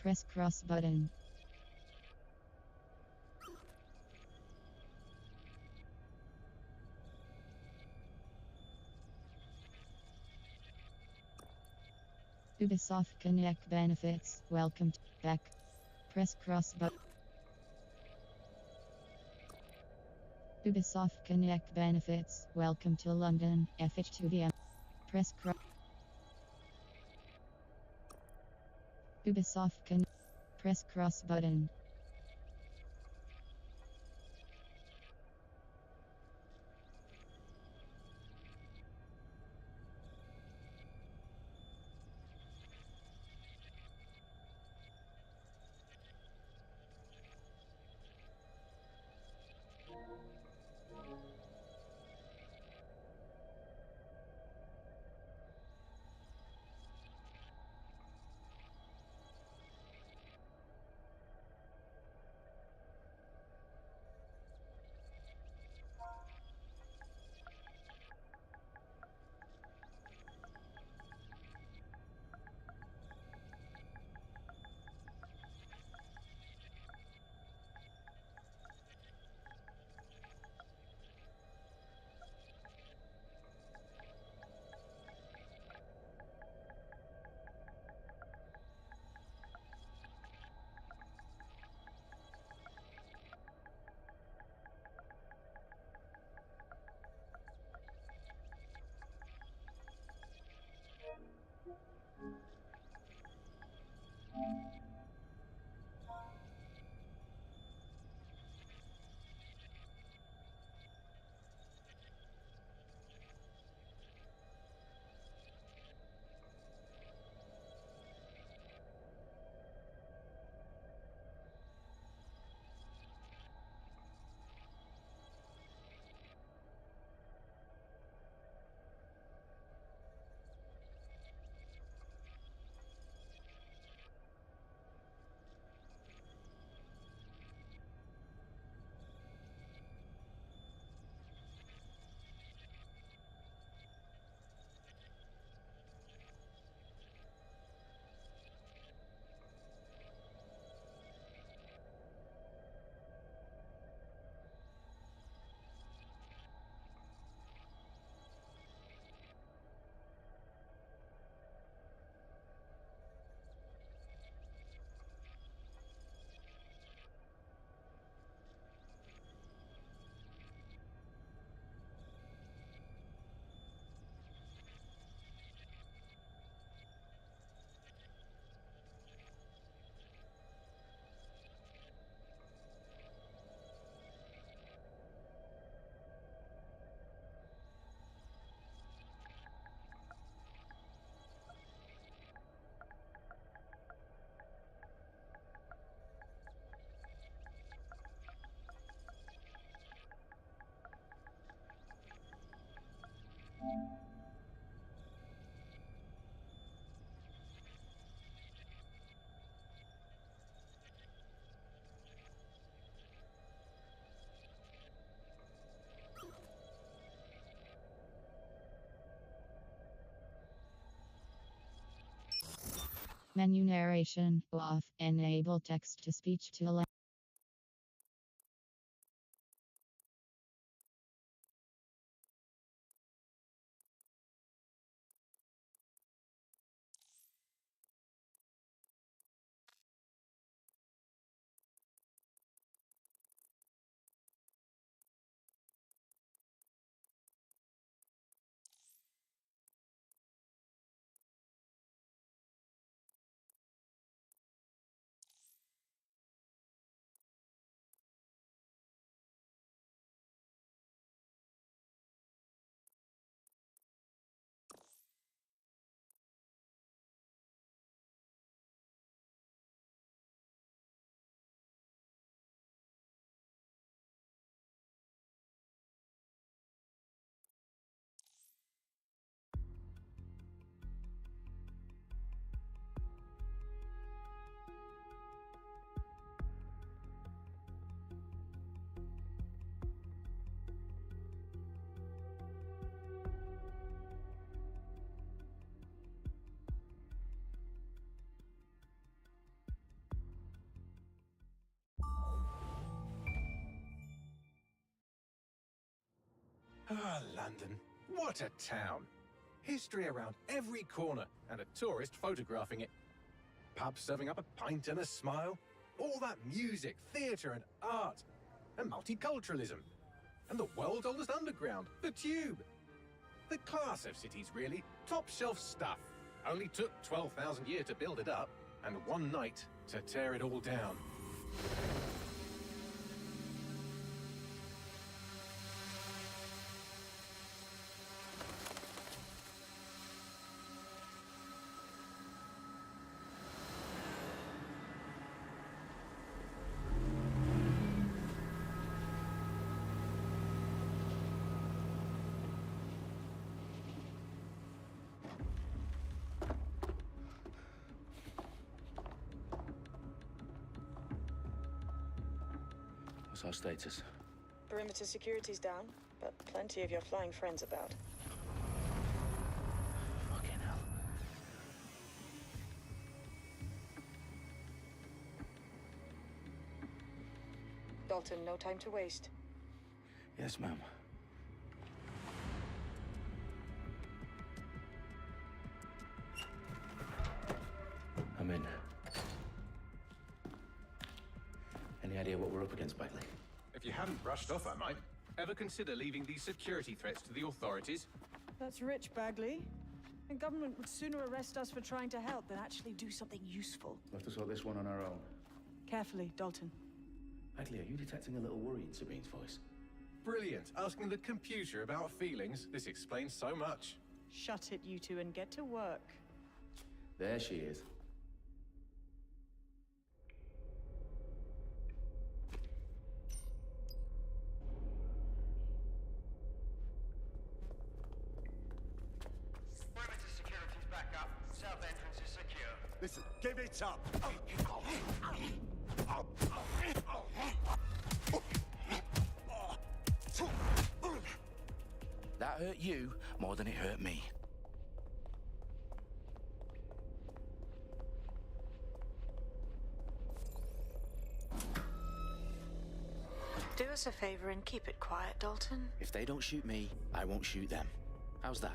Press cross button. Ubisoft Connect benefits. Welcome back. Press cross button. Ubisoft Connect benefits. Welcome to London. FH2VM. Press cross. Ubisoft Connect. Press cross button. Menu narration off. Enable text to speech to allow. Ah, London. What a town. History around every corner and a tourist photographing it. Pubs serving up a pint and a smile. All that music, theatre and art. And multiculturalism. And the world's oldest underground, the Tube. The class of cities, really. Top shelf stuff. Only took 12,000 years to build it up, and one night to tear it all down. What's our status? Perimeter security's down, but plenty of your flying friends about. Fucking hell. Dalton, no time to waste. Yes, ma'am. I'm in. Any idea what we're up against, Bagley? If you hadn't brushed off, I might. Ever consider leaving these security threats to the authorities? That's rich, Bagley. The government would sooner arrest us for trying to help than actually do something useful. We'll have to sort this one on our own. Carefully, Dalton. Bagley, are you detecting a little worry in Sabine's voice? Brilliant. Asking the computer about feelings. This explains so much. Shut it, you two, and get to work. There she is. Perimeter security's back up. South entrance is secure. Listen, give it up! That hurt you more than it hurt me. Do us a favor and keep it quiet, Dalton. If they don't shoot me, I won't shoot them. How's that?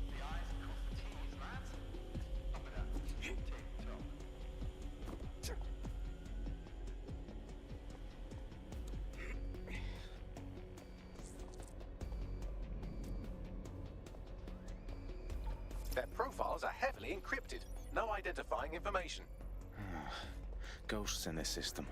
The I's cross the T's, lads. Up with that. Take top. Their profiles are heavily encrypted. No identifying information. Ghosts in this system.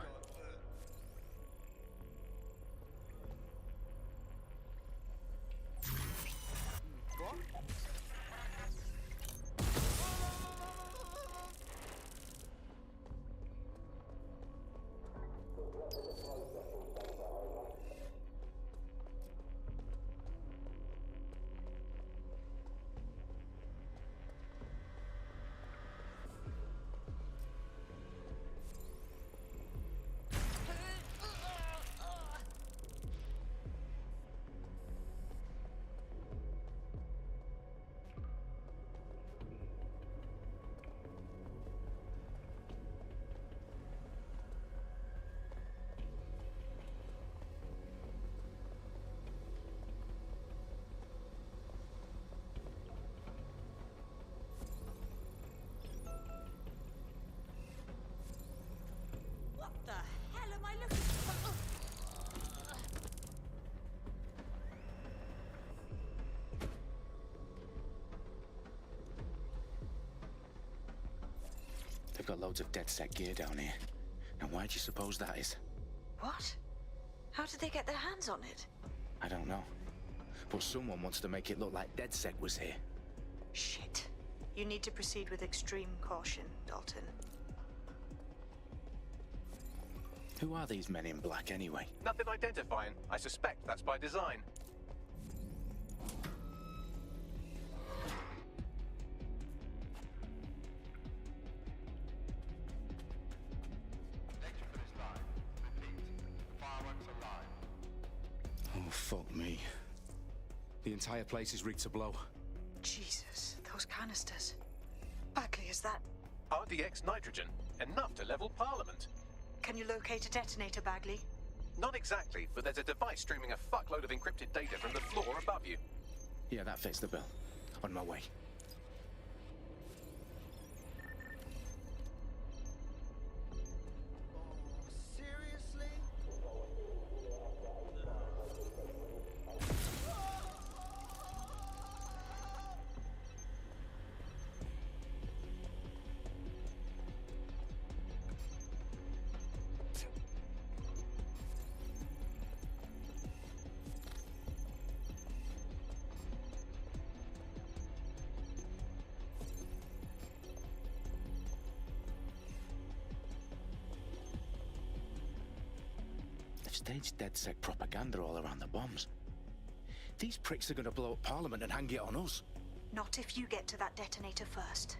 They've got loads of DedSec gear down here. And why do you suppose that is? What? How did they get their hands on it? I don't know. But someone wants to make it look like DedSec was here. Shit. You need to proceed with extreme caution, Dalton. Who are these men in black anyway? Nothing identifying. I suspect that's by design. Danger for this line. Repeat. Fireworks are live. Oh, fuck me. The entire place is rigged to blow. Jesus, those canisters. Bagley, is that... RDX nitrogen. Enough to level Parliament. Can you locate a detonator, Bagley? Not exactly, but there's a device streaming a fuckload of encrypted data from the floor above you. Yeah, that fits the bill. On my way. Seriously? They've staged DedSec propaganda all around the bombs. These pricks are gonna blow up Parliament and hang it on us. Not if you get to that detonator first.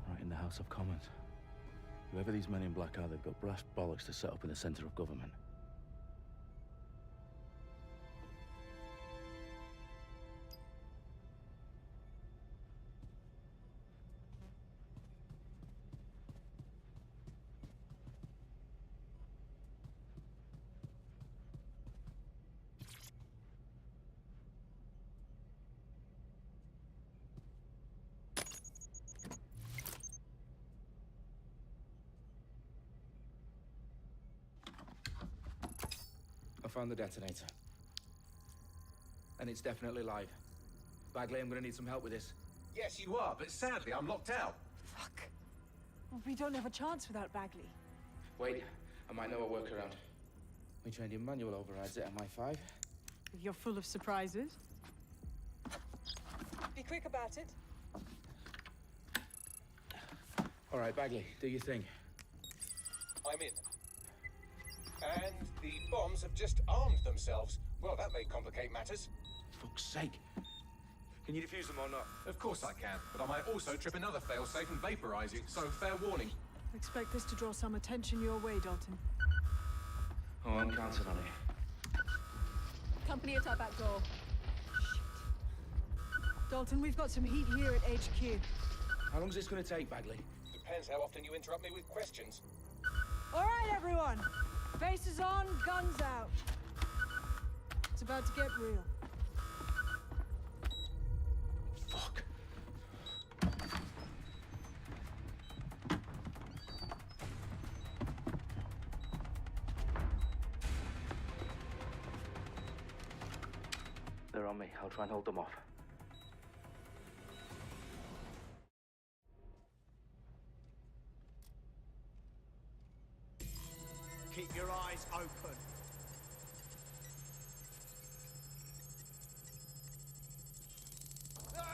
Right in the House of Commons. Whoever these men in black are, they've got brass bollocks to set up in the centre of government. I found the detonator. And it's definitely live. Bagley, I'm gonna need some help with this. Yes, you are, but sadly I'm locked out. Fuck. We don't have a chance without Bagley. Wait, I might know a workaround. We trained in manual overrides at MI5. You're full of surprises. Be quick about it. All right, Bagley, do your thing. I'm in. And the bombs have just armed themselves. Well, that may complicate matters. Fuck's sake. Can you defuse them or not? Of course I can, but I might also trip another failsafe and vaporize you, so fair warning. Expect this to draw some attention your way, Dalton. Oh, I'm counting on it. Company at our back door. Shit. Dalton, we've got some heat here at HQ. How long is this gonna take, Bagley? Depends how often you interrupt me with questions. All right, everyone. Faces on, guns out. It's about to get real. Fuck. They're on me. I'll try and hold them off. Keep your eyes open.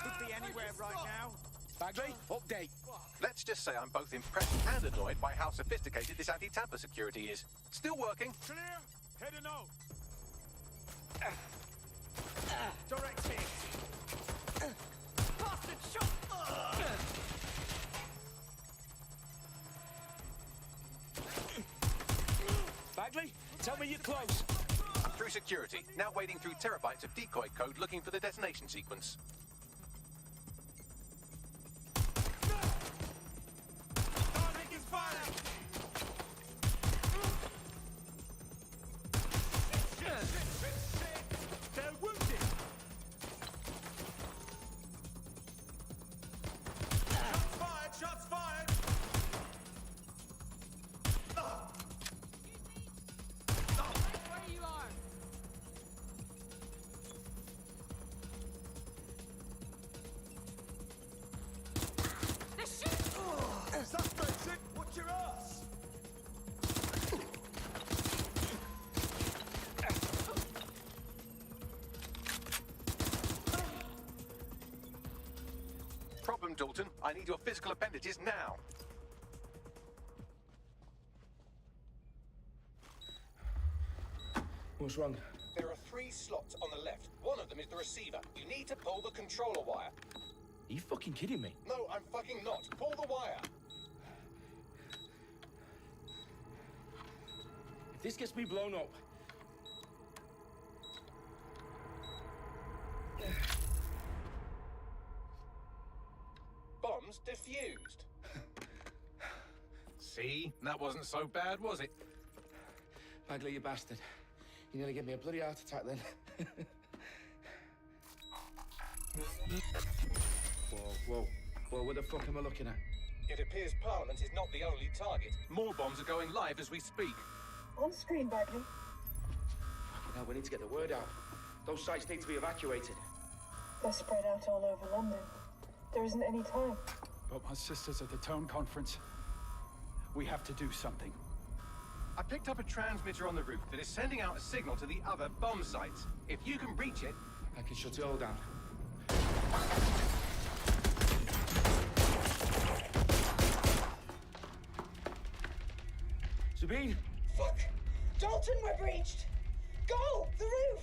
Could be anywhere right now. Bagley, update. Let's just say I'm both impressed and annoyed by how sophisticated this anti-tamper security is. Still working. Clear. Head and out. Direct hit. Bastard shot. Bagley, tell me you're close. I'm through security, now wading through terabytes of decoy code looking for the detonation sequence. Taking fire. room, Dalton. I need your physical appendages now. What's wrong? There are 3 slots on the left. One of them is the receiver. You need to pull the controller wire. Are you fucking kidding me? No, I'm fucking not. Pull the wire. If this gets me blown up... Bombs defused. See? That wasn't so bad, was it? Bagley, you bastard. You nearly gave me a bloody heart attack then. Whoa, what the fuck am I looking at? It appears Parliament is not the only target. More bombs are going live as we speak. On screen, Bagley. Now we need to get the word out. Those sites need to be evacuated. They're spread out all over London. There isn't any time. But my sister's at the Tone Conference. We have to do something. I picked up a transmitter on the roof that is sending out a signal to the other bomb sites. If you can reach it... I can shut it all down. Sabine! Fuck! Dalton, we're breached! Go! The roof!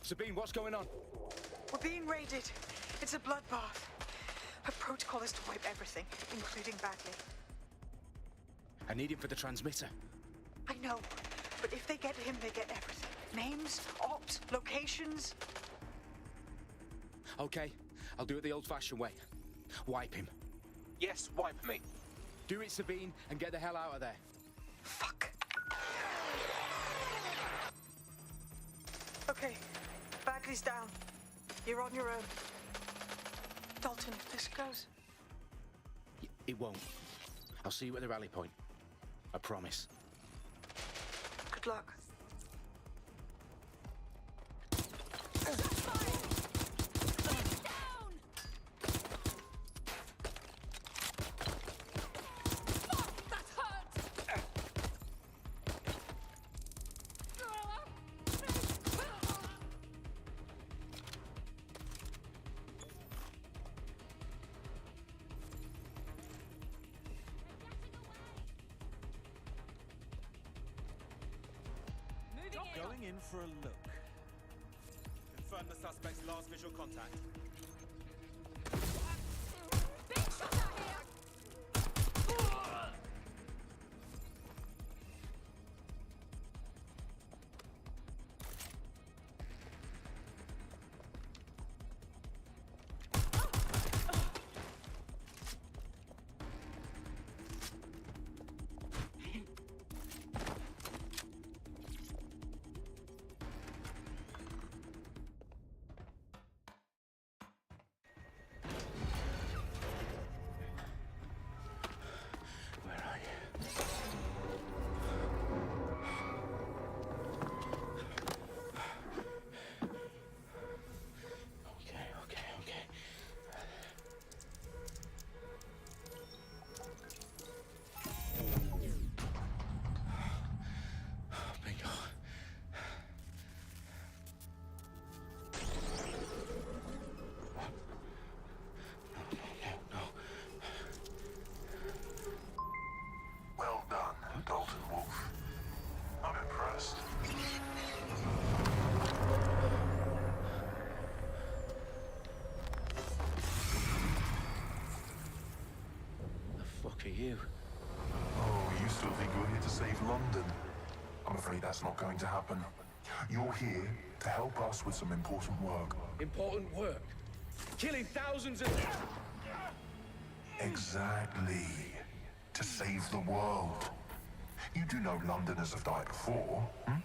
Sabine, what's going on? We're being raided. It's a bloodbath. Her protocol is to wipe everything, including Bagley. I need him for the transmitter. I know, but if they get him, they get everything. Names, ops, locations. Okay, I'll do it the old-fashioned way. Wipe him. Yes, wipe me. Do it, Sabine, and get the hell out of there. Fuck. Okay, Bagley's down. You're on your own. Dalton, if this goes... It won't. I'll see you at the rally point. I promise. Good luck. Going in for a look. Confirm the suspect's last visual contact. Big shot out here! Where are you? Okay. Bingo. No. Well done, Dalton Wolf. I'm impressed. The fuck are you? Oh, you still think you're here to save London? I'm afraid that's not going to happen. You're here to help us with some important work. Important work. Killing thousands of... Exactly. To save the world. You do know Londoners have died before, hmm?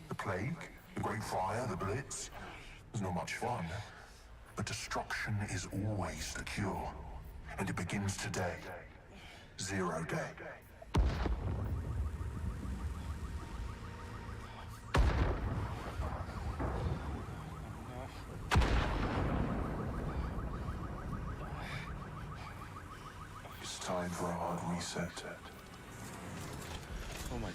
The plague, the Great Fire, the Blitz. It's not much fun. But destruction is always the cure. And it begins today. 0 day. time for a hard reset. Oh my god.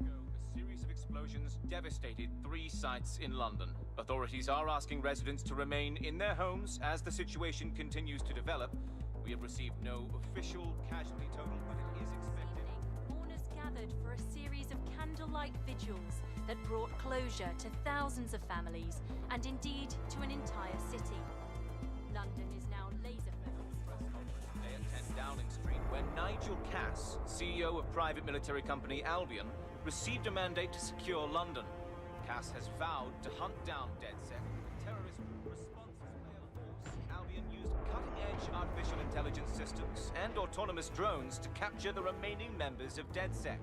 A series of explosions devastated 3 sites in London. Authorities are asking residents to remain in their homes as the situation continues to develop. We have received no official casualty total, but it is expected. Mourners gathered for a series of candlelight vigils that brought closure to thousands of families and indeed to an entire city. London is now laser-focused. Press conference today at 10 Downing Street, where Nigel Cass, CEO of private military company Albion, received a mandate to secure London. Cass has vowed to hunt down DedSec. Terrorist responses play a force. Albion used cutting-edge artificial intelligence systems and autonomous drones to capture the remaining members of DedSec.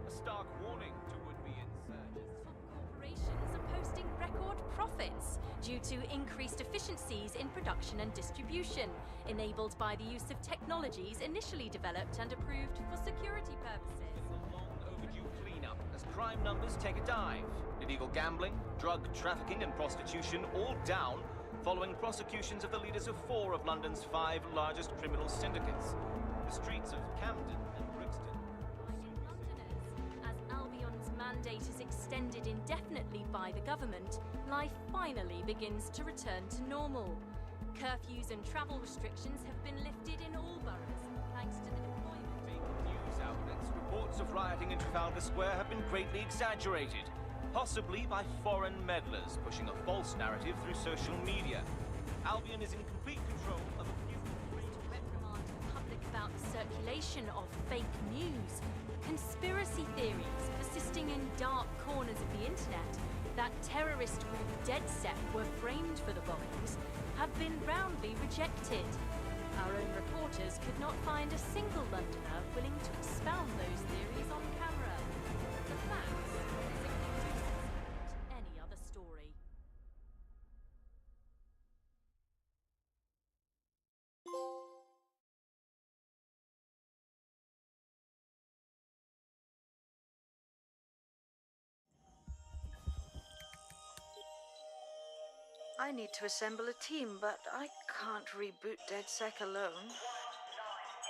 A stark warning to would-be insurgents. Corporations are posting record profits due to increased efficiencies in production and distribution, enabled by the use of technologies initially developed and approved for security purposes. Overdue cleanup as crime numbers take a dive. Illegal gambling, drug trafficking and prostitution all down following prosecutions of the leaders of 4 of London's 5 largest criminal syndicates. The streets of Camden and Brixton. As Albion's mandate is extended indefinitely by the government, life finally begins to return to normal. Curfews and travel restrictions have been lifted in all boroughs, thanks to the deployment. News outlets, reports of rioting in Trafalgar Square have been greatly exaggerated, possibly by foreign meddlers pushing a false narrative through social media. Albion is in complete control of a few... To reprimand the public about the circulation of fake news, conspiracy theories persisting in dark corners of the internet that terrorist group DedSec were framed for the bombings have been roundly rejected. Our own reporters could not find a single Londoner willing to expound those theories on camera. The facts any other story. I need to assemble a team, but I can't reboot DedSec alone.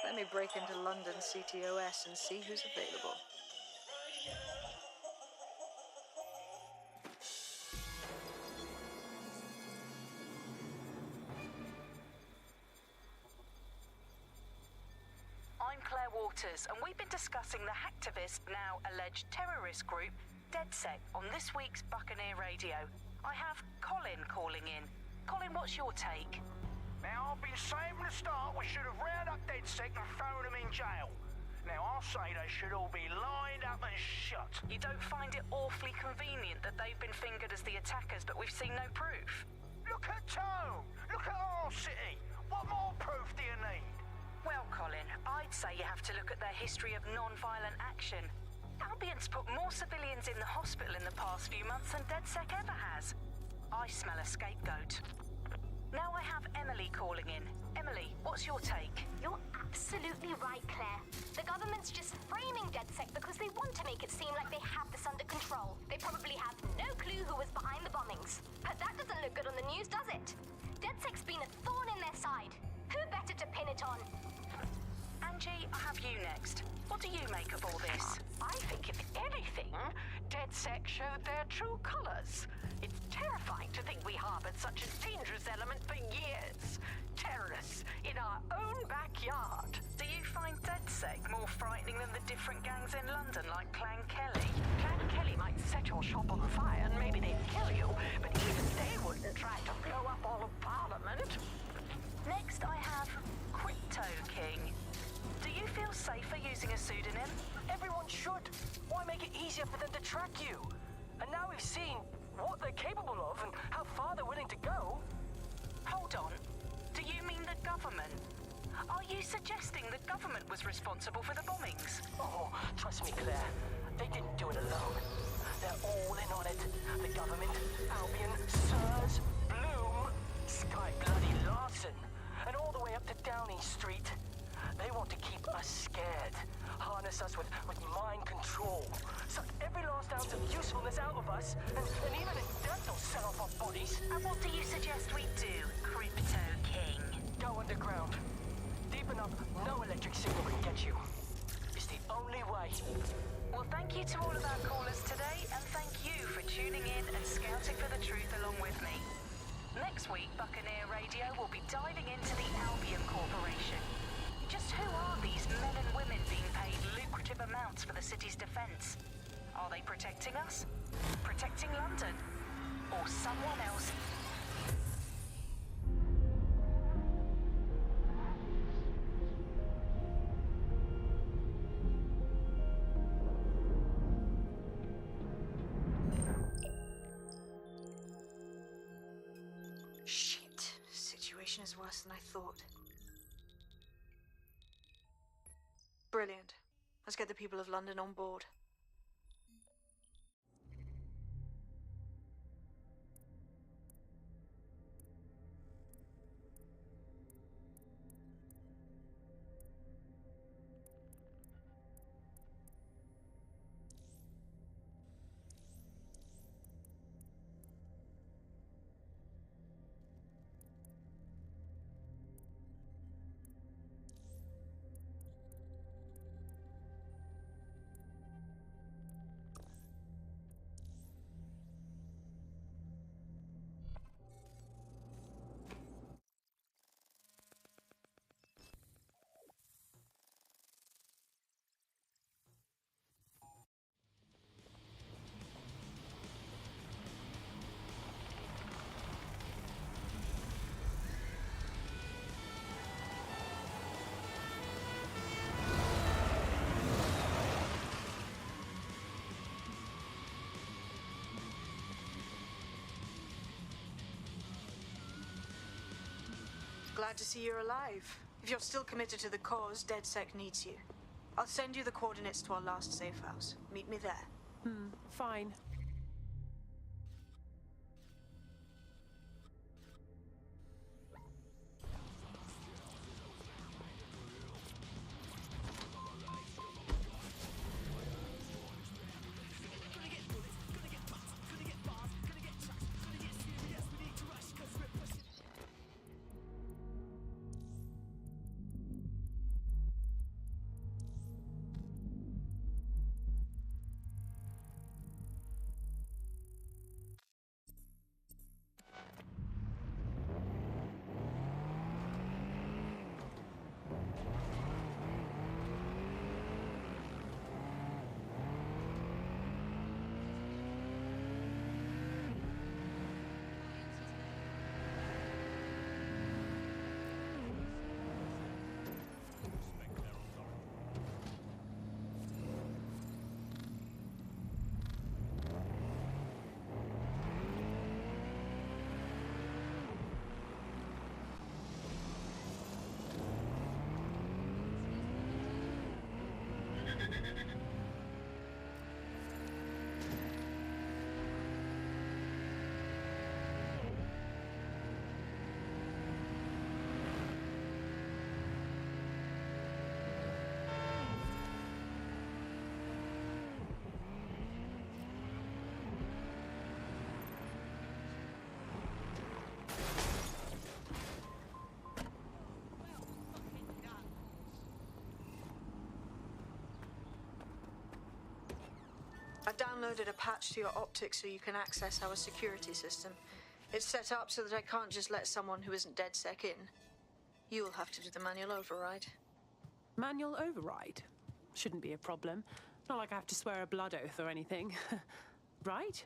Let me break into London CTOS and see who's available. I'm Claire Waters, and we've been discussing the hacktivist, now alleged terrorist group, DedSec, on this week's Buccaneer Radio. I have Colin calling in. Colin, what's your take? Now, I've been saying from the start we should have rounded up DedSec and thrown them in jail. Now, I'll say they should all be lined up and shot. You don't find it awfully convenient that they've been fingered as the attackers, but we've seen no proof? Look at Tone! Look at our city! What more proof do you need? Well, Colin, I'd say you have to look at their history of non-violent action. Albion's put more civilians in the hospital in the past few months than DedSec ever has. I smell a scapegoat. Now I have Emily calling in. Emily, what's your take? You're absolutely right, Claire. The government's just framing DedSec because they want to make it seem like they have this under control. They probably have no clue who was behind the bombings. But that doesn't look good on the news, does it? DedSec's been a thorn in their side. Who better to pin it on? Angie, I have you next. What do you make of all this? I think, if anything, DedSec showed their true colors. It's terrifying to think we harbored such a dangerous element for years. Terrorists in our own backyard. Do you find DedSec more frightening than the different gangs in London, like Clan Kelly? Clan Kelly might set your shop on fire and maybe they'd kill you, but even they wouldn't try to blow up all of Parliament. Next, I have Crypto King. Do you feel safer using a pseudonym? Everyone should. Why make it easier for them to track you? And now we've seen what they're capable of and how far they're willing to go. Hold on. Do you mean the government? Are you suggesting the government was responsible for the bombings? Oh, trust me, Claire. They didn't do it alone. They're all in on it. The government, Albion, Sirs, Bloom, Sky Bloody Larson, and all the way up to Downing Street. They want to keep us scared, harness us with mind control. Suck every last ounce of usefulness out of us, and even in death they'll set off our bodies. And what do you suggest we do, Crypto King? Go underground. Deep enough, no electric signal can get you. It's the only way. Well, thank you to all of our callers today, and thank you for tuning in and scouting for the truth along with me. Next week, Buccaneer Radio will be diving into the Albion Corporation. Just who are these men and women being paid lucrative amounts for the city's defense? Are they protecting us? Protecting London? Or someone else? Shit. Situation is worse than I thought. Brilliant. Let's get the people of London on board. Glad to see you're alive. If you're still committed to the cause, DedSec needs you. I'll send you the coordinates to our last safe house. Meet me there. Fine. I've downloaded a patch to your optics so you can access our security system. It's set up so that I can't just let someone who isn't DedSec in. You'll have to do the manual override. Manual override? Shouldn't be a problem. Not like I have to swear a blood oath or anything. Right?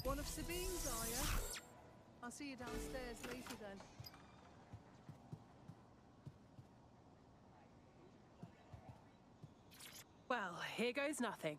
One of Sabine's, are you? I'll see you downstairs later then. Well, here goes nothing.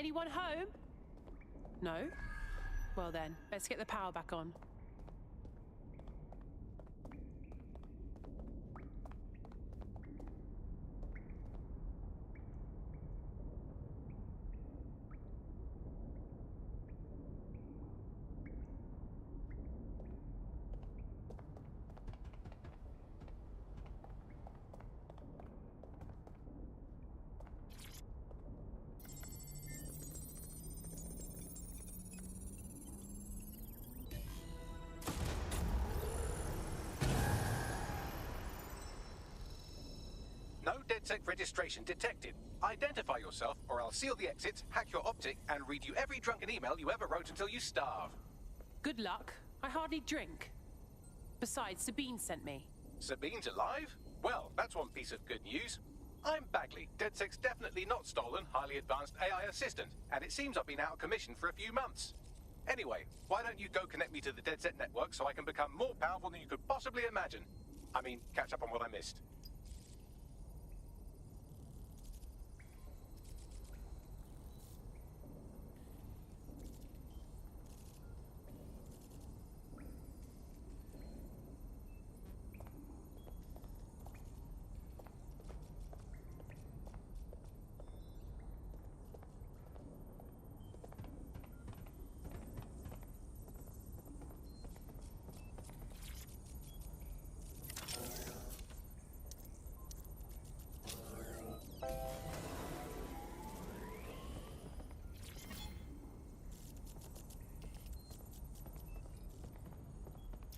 Anyone home? No? Well then, let's get the power back on. No DedSec registration detected. Identify yourself, or I'll seal the exits, hack your optic, and read you every drunken email you ever wrote until you starve. Good luck. I hardly drink. Besides, Sabine sent me. Sabine's alive? Well, that's one piece of good news. I'm Bagley, DedSec's definitely not stolen, highly advanced AI assistant, and it seems I've been out of commission for a few months. Anyway, why don't you go connect me to the DedSec network so I can become more powerful than you could possibly imagine? I mean, catch up on what I missed.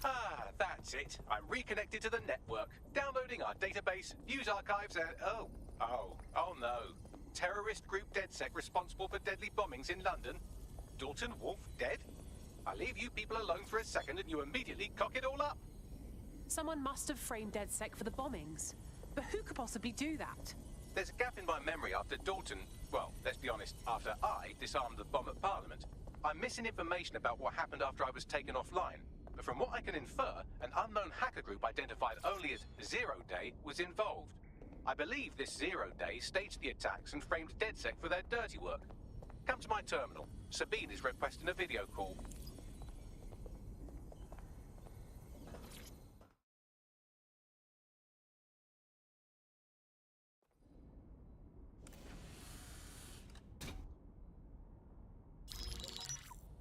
Ah, that's it. I'm reconnected to the network, downloading our database, news archives, and oh no. Terrorist group DedSec responsible for deadly bombings in London. Dalton Wolf dead? I leave you people alone for a second and you immediately cock it all up. Someone must have framed DedSec for the bombings. But who could possibly do that? There's a gap in my memory after Dalton, well, let's be honest, after I disarmed the bomb at Parliament. I'm missing information about what happened after I was taken offline. But from what I can infer, an unknown hacker group identified only as Zero Day was involved. I believe this Zero Day staged the attacks and framed DedSec for their dirty work. Come to my terminal. Sabine is requesting a video call.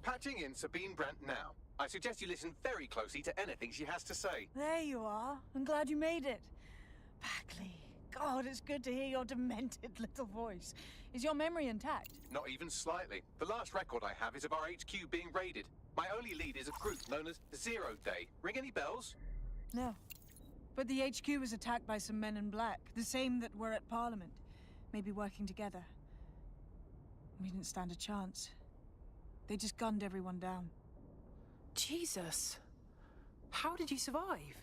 Patching in Sabine Brandt now. I suggest you listen very closely to anything she has to say. There you are. I'm glad you made it. Bagley. God, it's good to hear your demented little voice. Is your memory intact? Not even slightly. The last record I have is of our HQ being raided. My only lead is a group known as Zero Day. Ring any bells? No. But the HQ was attacked by some men in black, the same that were at Parliament. Maybe working together. We didn't stand a chance. They just gunned everyone down. Jesus. How did you survive?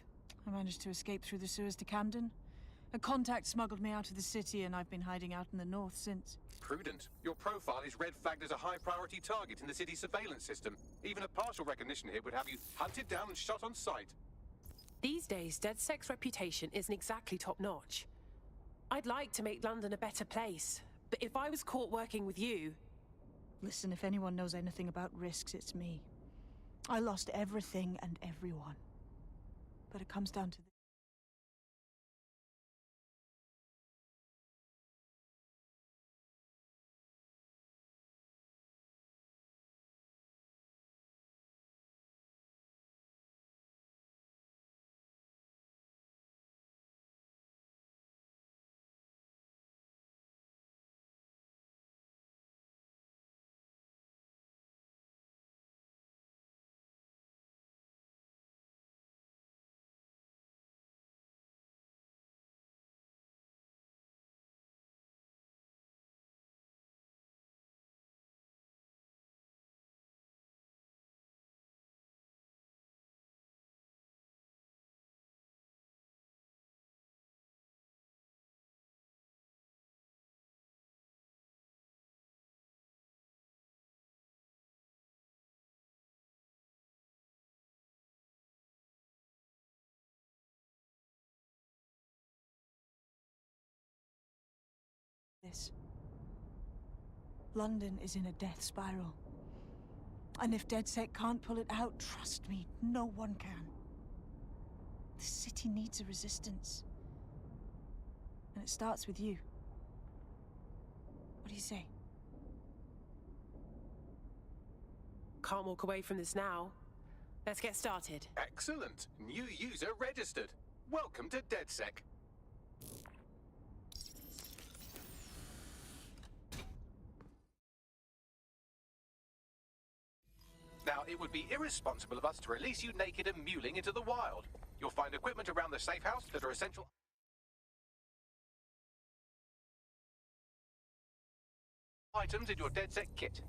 I managed to escape through the sewers to Camden. A contact smuggled me out of the city, and I've been hiding out in the north since. Prudent. Your profile is red flagged as a high-priority target in the city's surveillance system. Even a partial recognition hit would have you hunted down and shot on sight. These days, DedSec's reputation isn't exactly top-notch. I'd like to make London a better place, but if I was caught working with you... Listen, if anyone knows anything about risks, it's me. I lost everything and everyone. But it comes down to this. London is in a death spiral. And if DedSec can't pull it out, trust me, no one can. The city needs a resistance. And it starts with you. What do you say? Can't walk away from this now. Let's get started. Excellent. New user registered. Welcome to DedSec. Now, it would be irresponsible of us to release you naked and mewling into the wild. You'll find equipment around the safe house that are essential items in your DedSec kit.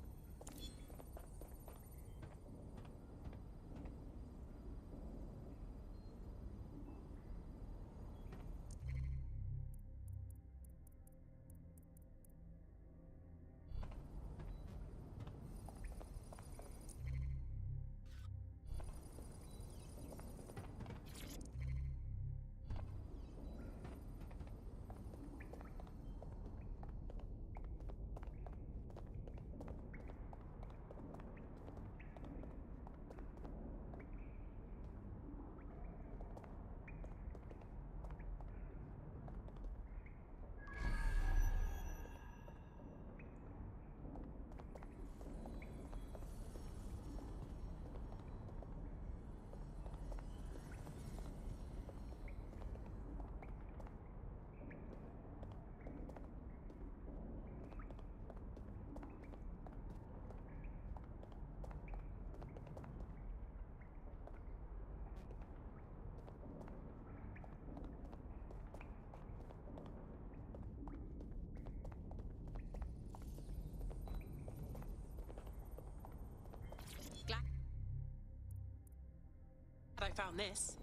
I found this.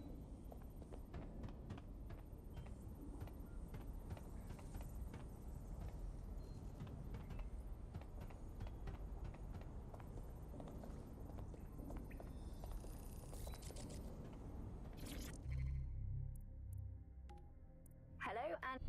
Hello, and...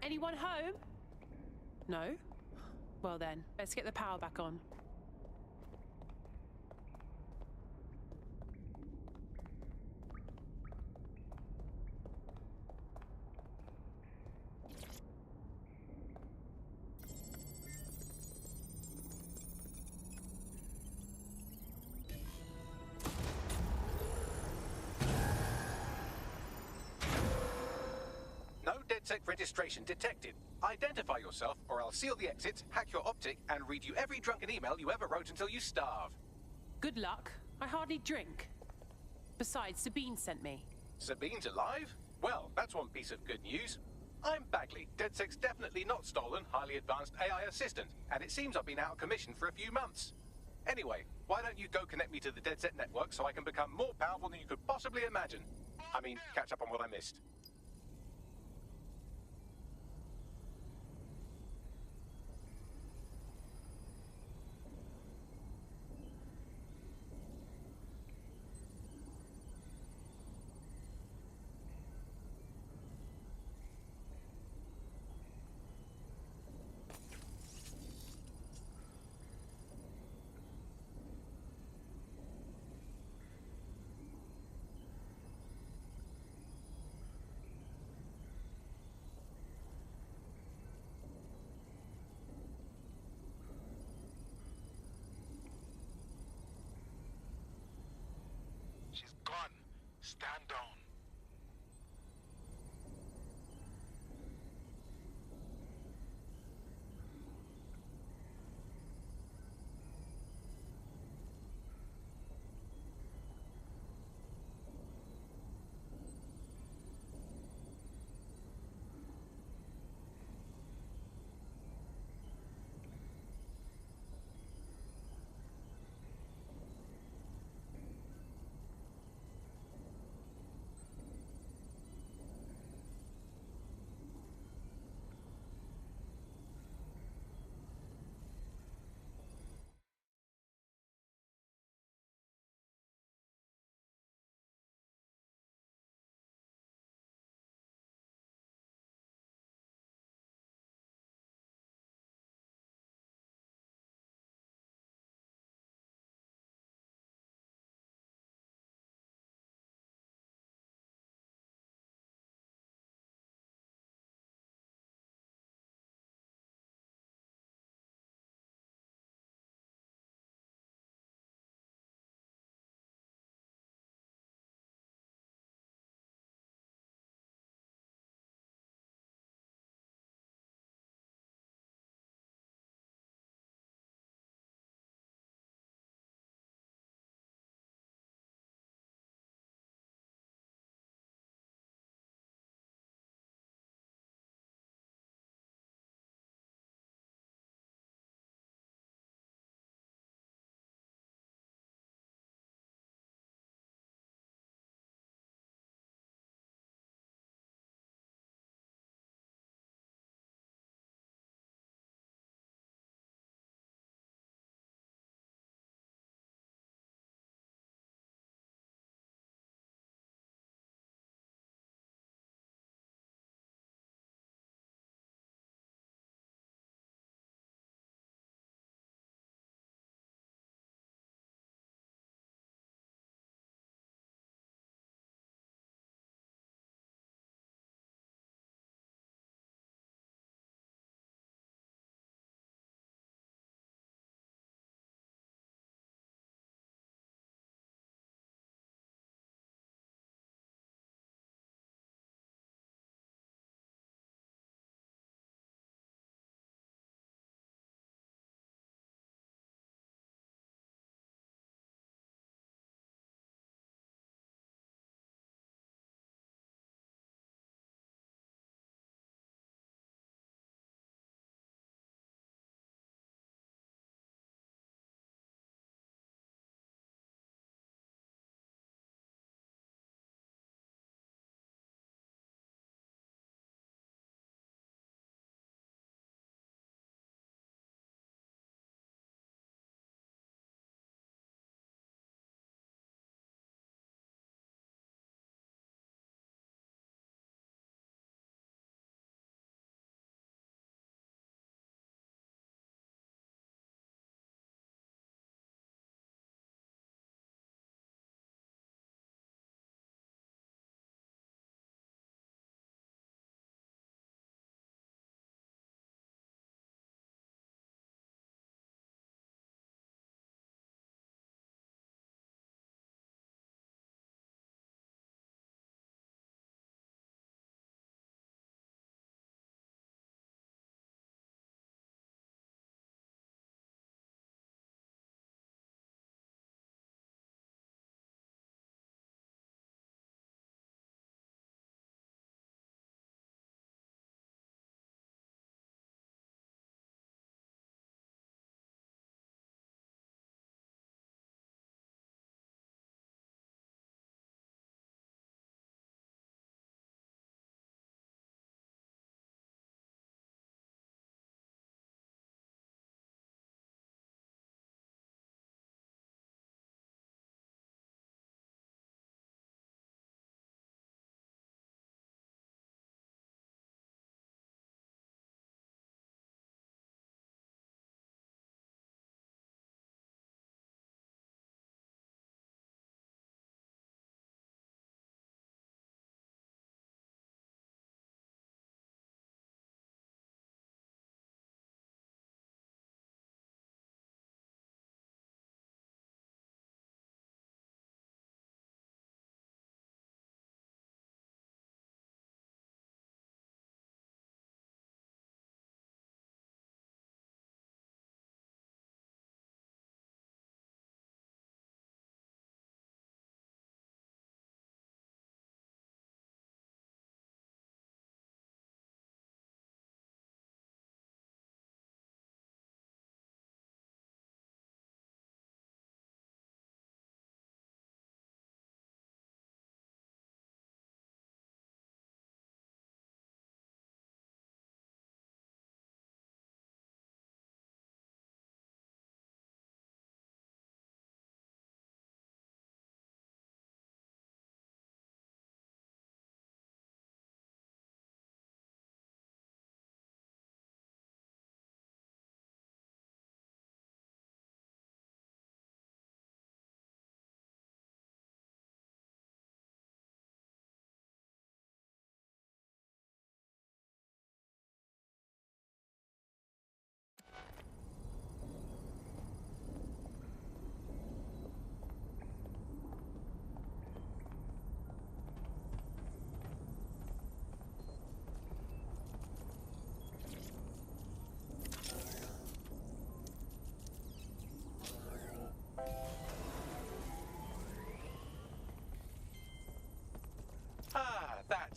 Anyone home? No? Well then, let's get the power back on. No DedSec registration detected. Identify yourself, or I'll seal the exits, hack your optic, and read you every drunken email you ever wrote until you starve. Good luck. I hardly drink. Besides, Sabine sent me. Sabine's alive? Well, that's one piece of good news. I'm Bagley, DedSec's definitely not stolen, highly advanced AI assistant, and it seems I've been out of commission for a few months. Anyway, why don't you go connect me to the DedSec network so I can become more powerful than you could possibly imagine? I mean, catch up on what I missed.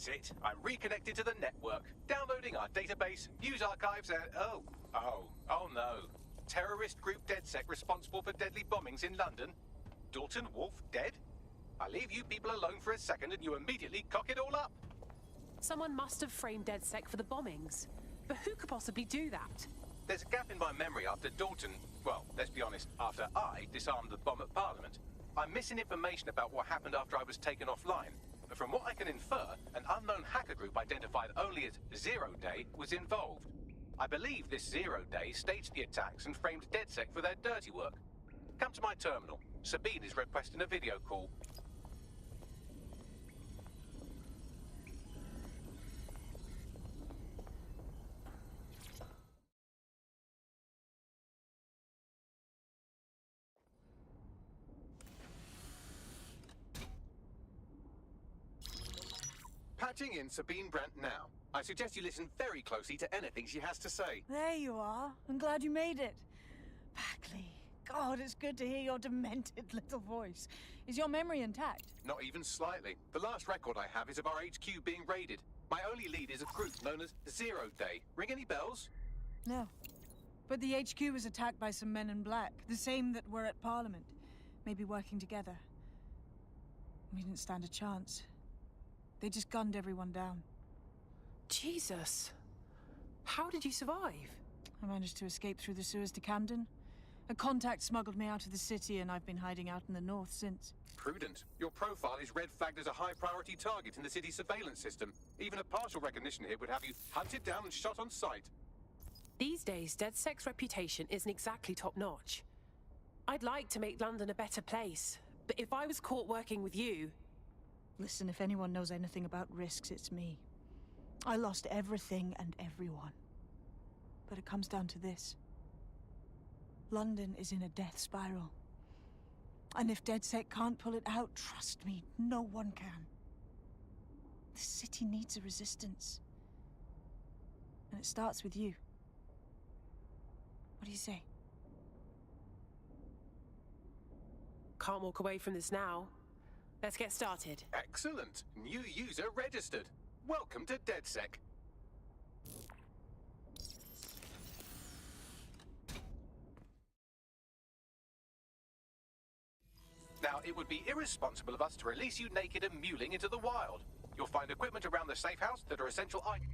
That's it. I'm reconnected to the network, downloading our database, news archives, and oh no. Terrorist group DedSec responsible for deadly bombings in London. Dalton Wolf dead? I leave you people alone for a second and you immediately cock it all up. Someone must have framed DedSec for the bombings. But who could possibly do that? There's a gap in my memory after Dalton, well, let's be honest, after I disarmed the bomb at Parliament. I'm missing information about what happened after I was taken offline. But from what I can infer, an unknown hacker group identified only as Zero Day was involved. I believe this Zero Day staged the attacks and framed DedSec for their dirty work. Come to my terminal. Sabine is requesting a video call. Patching in Sabine Brandt now. I suggest you listen very closely to anything she has to say. There you are. I'm glad you made it. Bagley. God, it's good to hear your demented little voice. Is your memory intact? Not even slightly. The last record I have is of our HQ being raided. My only lead is a group known as Zero Day. Ring any bells? No. But the HQ was attacked by some men in black, the same that were at Parliament. Maybe working together. We didn't stand a chance. They just gunned everyone down. Jesus. How did you survive? I managed to escape through the sewers to Camden. A contact smuggled me out of the city, and I've been hiding out in the north since. Prudent. Your profile is red flagged as a high-priority target in the city's surveillance system. Even a partial recognition here would have you hunted down and shot on sight. These days, DedSec's reputation isn't exactly top-notch. I'd like to make London a better place, but if I was caught working with you... Listen, if anyone knows anything about risks, it's me. I lost everything and everyone. But it comes down to this. London is in a death spiral. And if DedSec can't pull it out, trust me, no one can. The city needs a resistance. And it starts with you. What do you say? Can't walk away from this now. Let's get started. Excellent. New user registered. Welcome to DedSec. Now, it would be irresponsible of us to release you naked and mewling into the wild. You'll find equipment around the safe house that are essential items.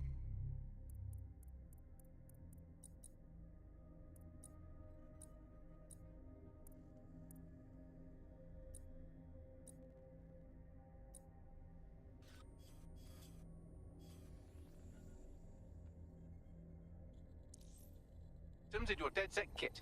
In your DedSec kit.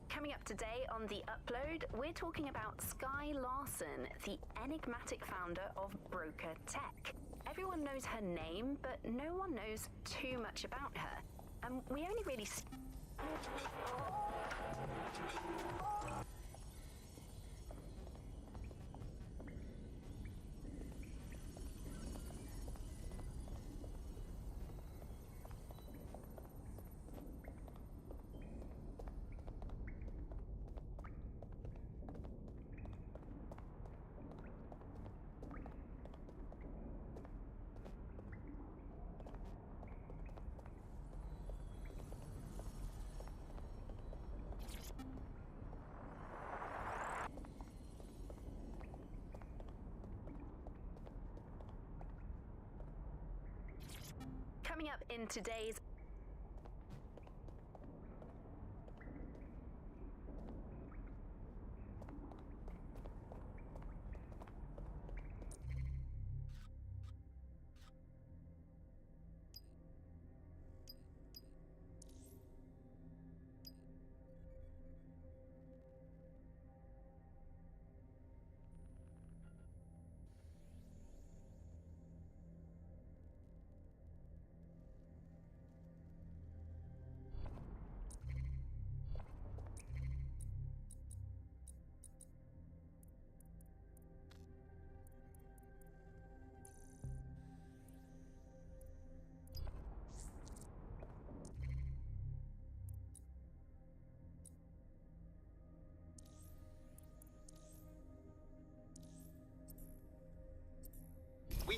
Coming up today on The Upload, we're talking about Skye Larson, the enigmatic founder of Broker Tech. Everyone knows her name, but no one knows too much about her. And we only really... Coming up in today's...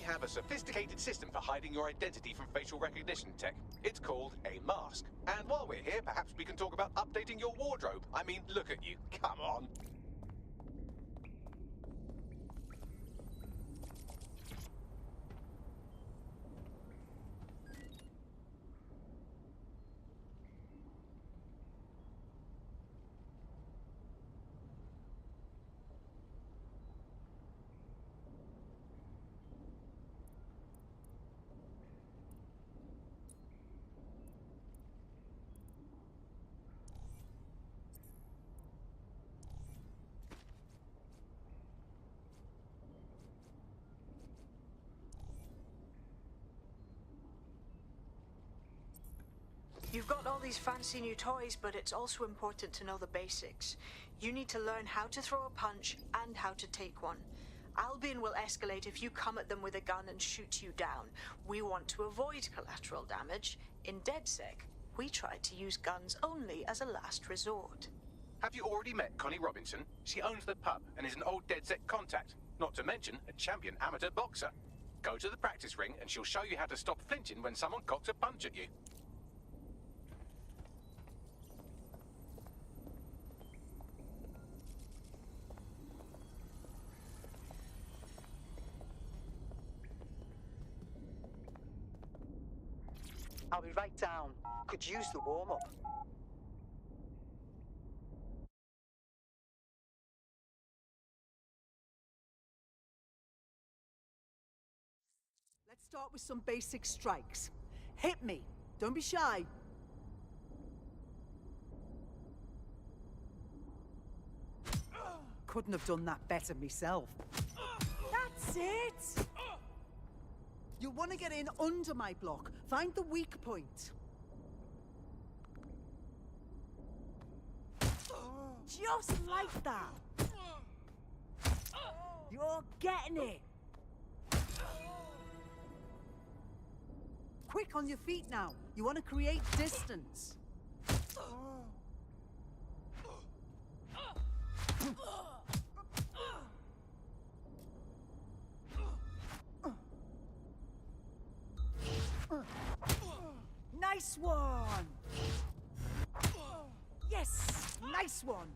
have a sophisticated system for hiding your identity from facial recognition tech. It's called a mask. And while we're here, perhaps we can talk about updating your wardrobe. I mean, look at you. Come on. You've got all these fancy new toys, but it's also important to know the basics. You need to learn how to throw a punch and how to take one. Albion will escalate if you come at them with a gun and shoot you down. We want to avoid collateral damage. In DedSec, we try to use guns only as a last resort. Have you already met Connie Robinson? She owns the pub and is an old DedSec contact, not to mention a champion amateur boxer. Go to the practice ring and she'll show you how to stop flinching when someone cocks a punch at you. I'll be right down. Could use the warm-up. Let's start with some basic strikes. Hit me. Don't be shy. Couldn't have done that better myself. That's it! You want to get in under my block. Find the weak point. Just like that. You're getting it. Quick on your feet now. You want to create distance. Nice one! Yes! Nice one!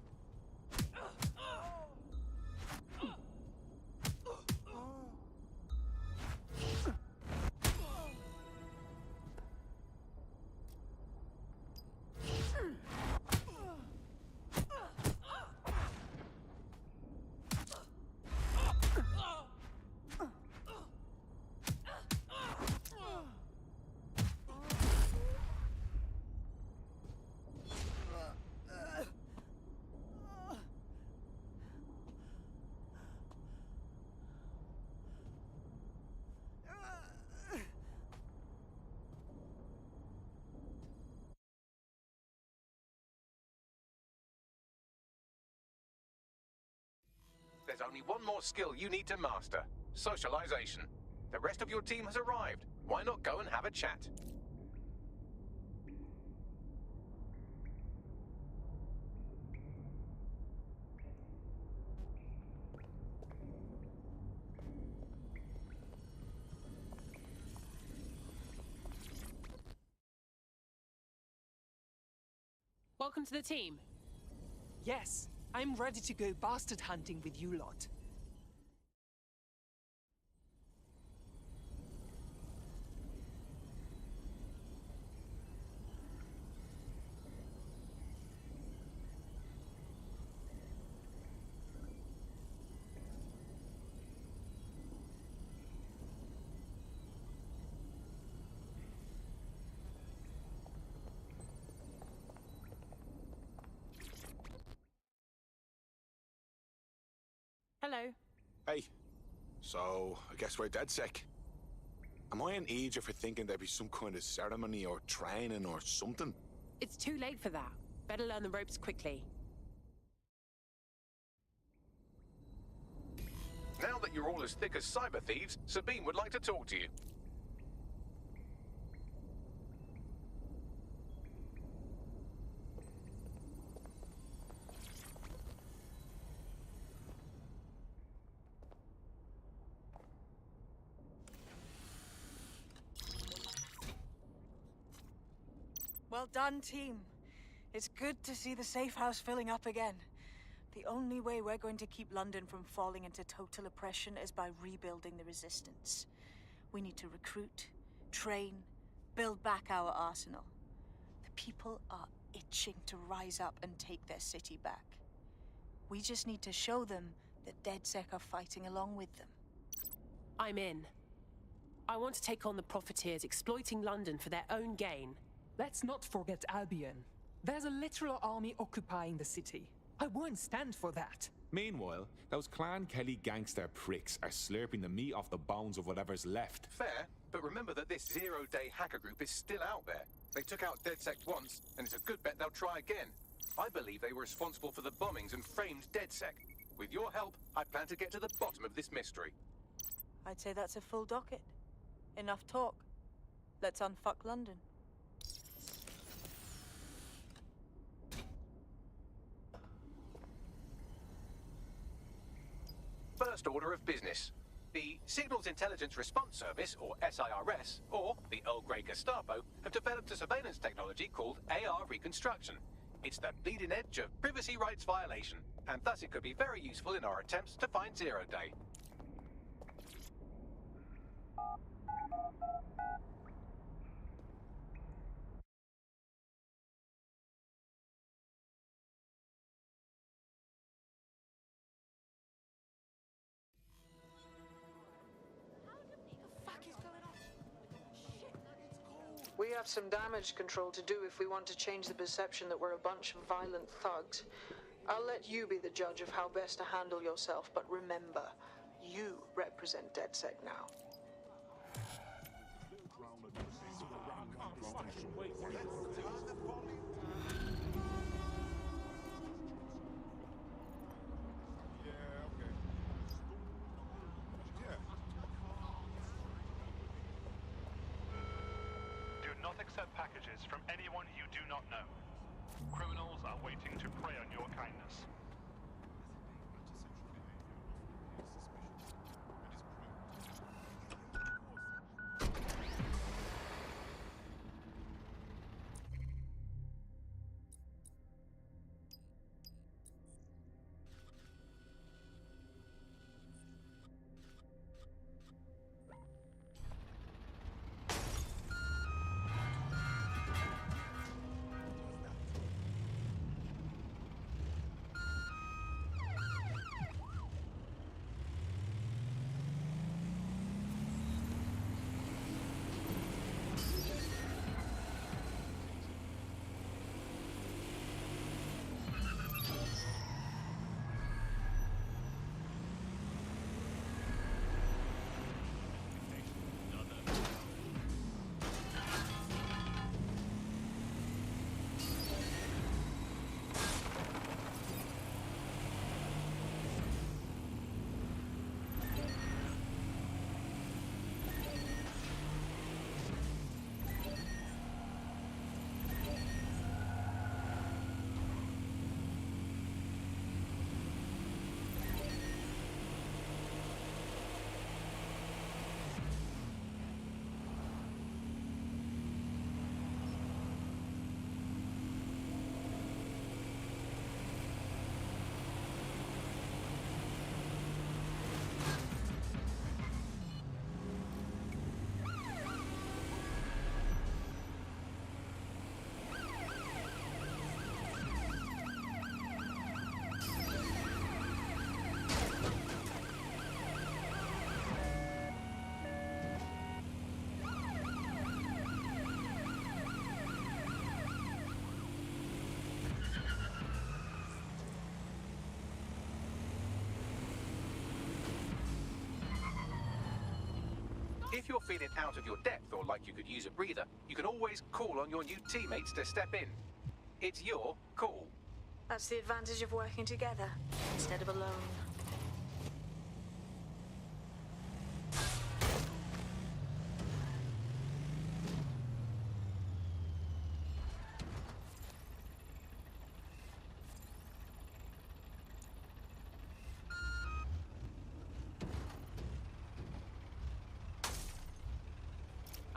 There's only one more skill you need to master: socialization. The rest of your team has arrived. Why not go and have a chat? Welcome to the team. Yes, I'm ready to go bastard hunting with you lot. Hello. Hey. So, I guess we're DedSec. Am I an idiot for thinking there'd be some kind of ceremony or training or something? It's too late for that. Better learn the ropes quickly. Now that you're all as thick as cyber thieves, Sabine would like to talk to you. Well done, team. It's good to see the safe house filling up again. The only way we're going to keep London from falling into total oppression is by rebuilding the resistance. We need to recruit, train, build back our arsenal. The people are itching to rise up and take their city back. We just need to show them that DedSec are fighting along with them. I'm in. I want to take on the profiteers exploiting London for their own gain. Let's not forget Albion. There's a literal army occupying the city. I won't stand for that. Meanwhile, those Clan Kelly gangster pricks are slurping the meat off the bones of whatever's left. Fair, but remember that this zero-day hacker group is still out there. They took out DedSec once, and it's a good bet they'll try again. I believe they were responsible for the bombings and framed DedSec. With your help, I plan to get to the bottom of this mystery. I'd say that's a full docket. Enough talk. Let's unfuck London. First order of business. The Signals Intelligence Response Service, or SIRS, or the Earl Grey Gestapo, have developed a surveillance technology called AR Reconstruction. It's the bleeding edge of privacy rights violation, and thus it could be very useful in our attempts to find Zero Day. We have some damage control to do if we want to change the perception that we're a bunch of violent thugs. I'll let you be the judge of how best to handle yourself, but remember, you represent DedSec now. Do not accept packages from anyone you do not know. Criminals are waiting to prey on your kindness. If you're feeling out of your depth or like you could use a breather, you can always call on your new teammates to step in. It's your call. That's the advantage of working together instead of alone.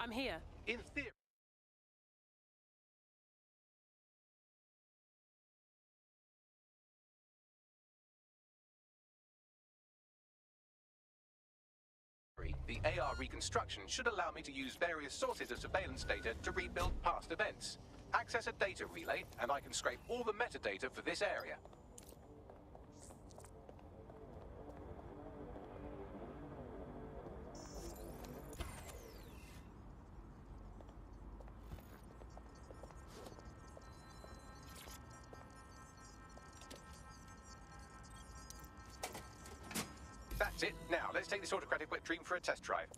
I'm here. In theory. The AR reconstruction should allow me to use various sources of surveillance data to rebuild past events. Access a data relay, and I can scrape all the metadata for this area. That's it. Now, let's take this autocratic wet dream for a test drive.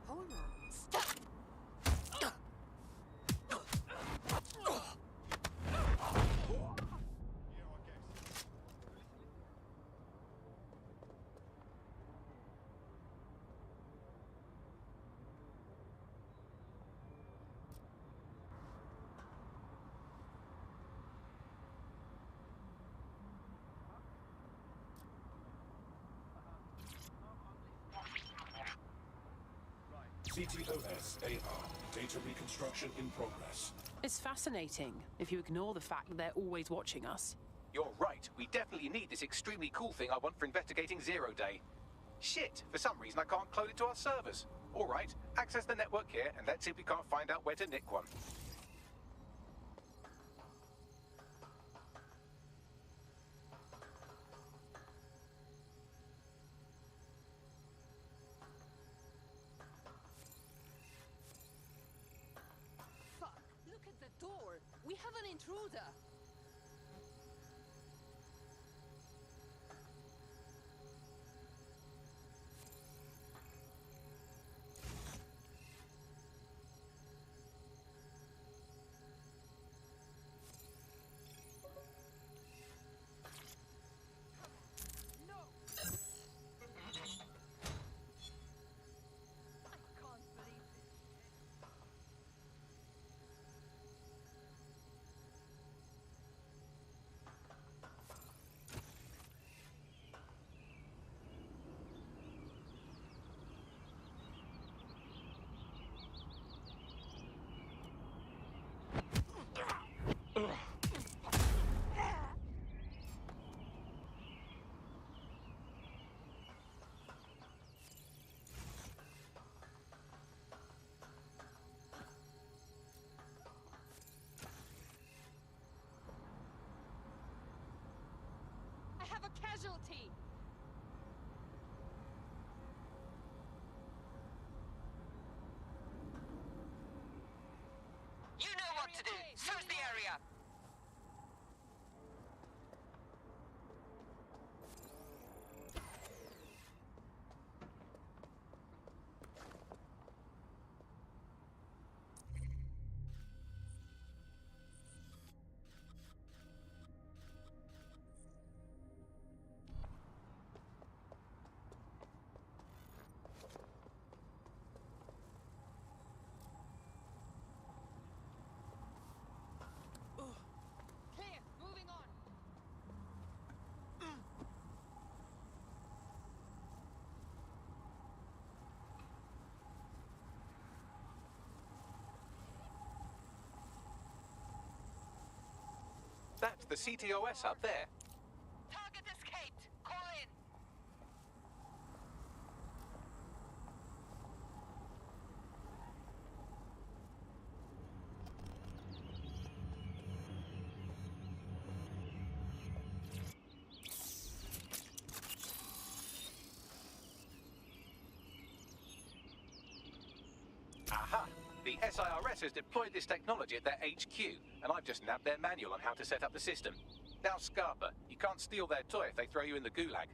Hold on. Stop! CTOS AR. Data reconstruction in progress. It's fascinating, if you ignore the fact that they're always watching us. You're right. We definitely need this extremely cool thing I want for investigating Zero Day. Shit, for some reason I can't clone it to our servers. All right, access the network here, and let's see if we can't find out where to nick one. Fuck, look at the door. We have an intruder. I have a casualty. You know what to do. Search the area. Clear, moving on. That's the CTOS up there. Target escaped. Call in. Aha! The SIRS has deployed this technology at their HQ, and I've just nabbed their manual on how to set up the system. Now, Scarpa, you can't steal their toy if they throw you in the gulag.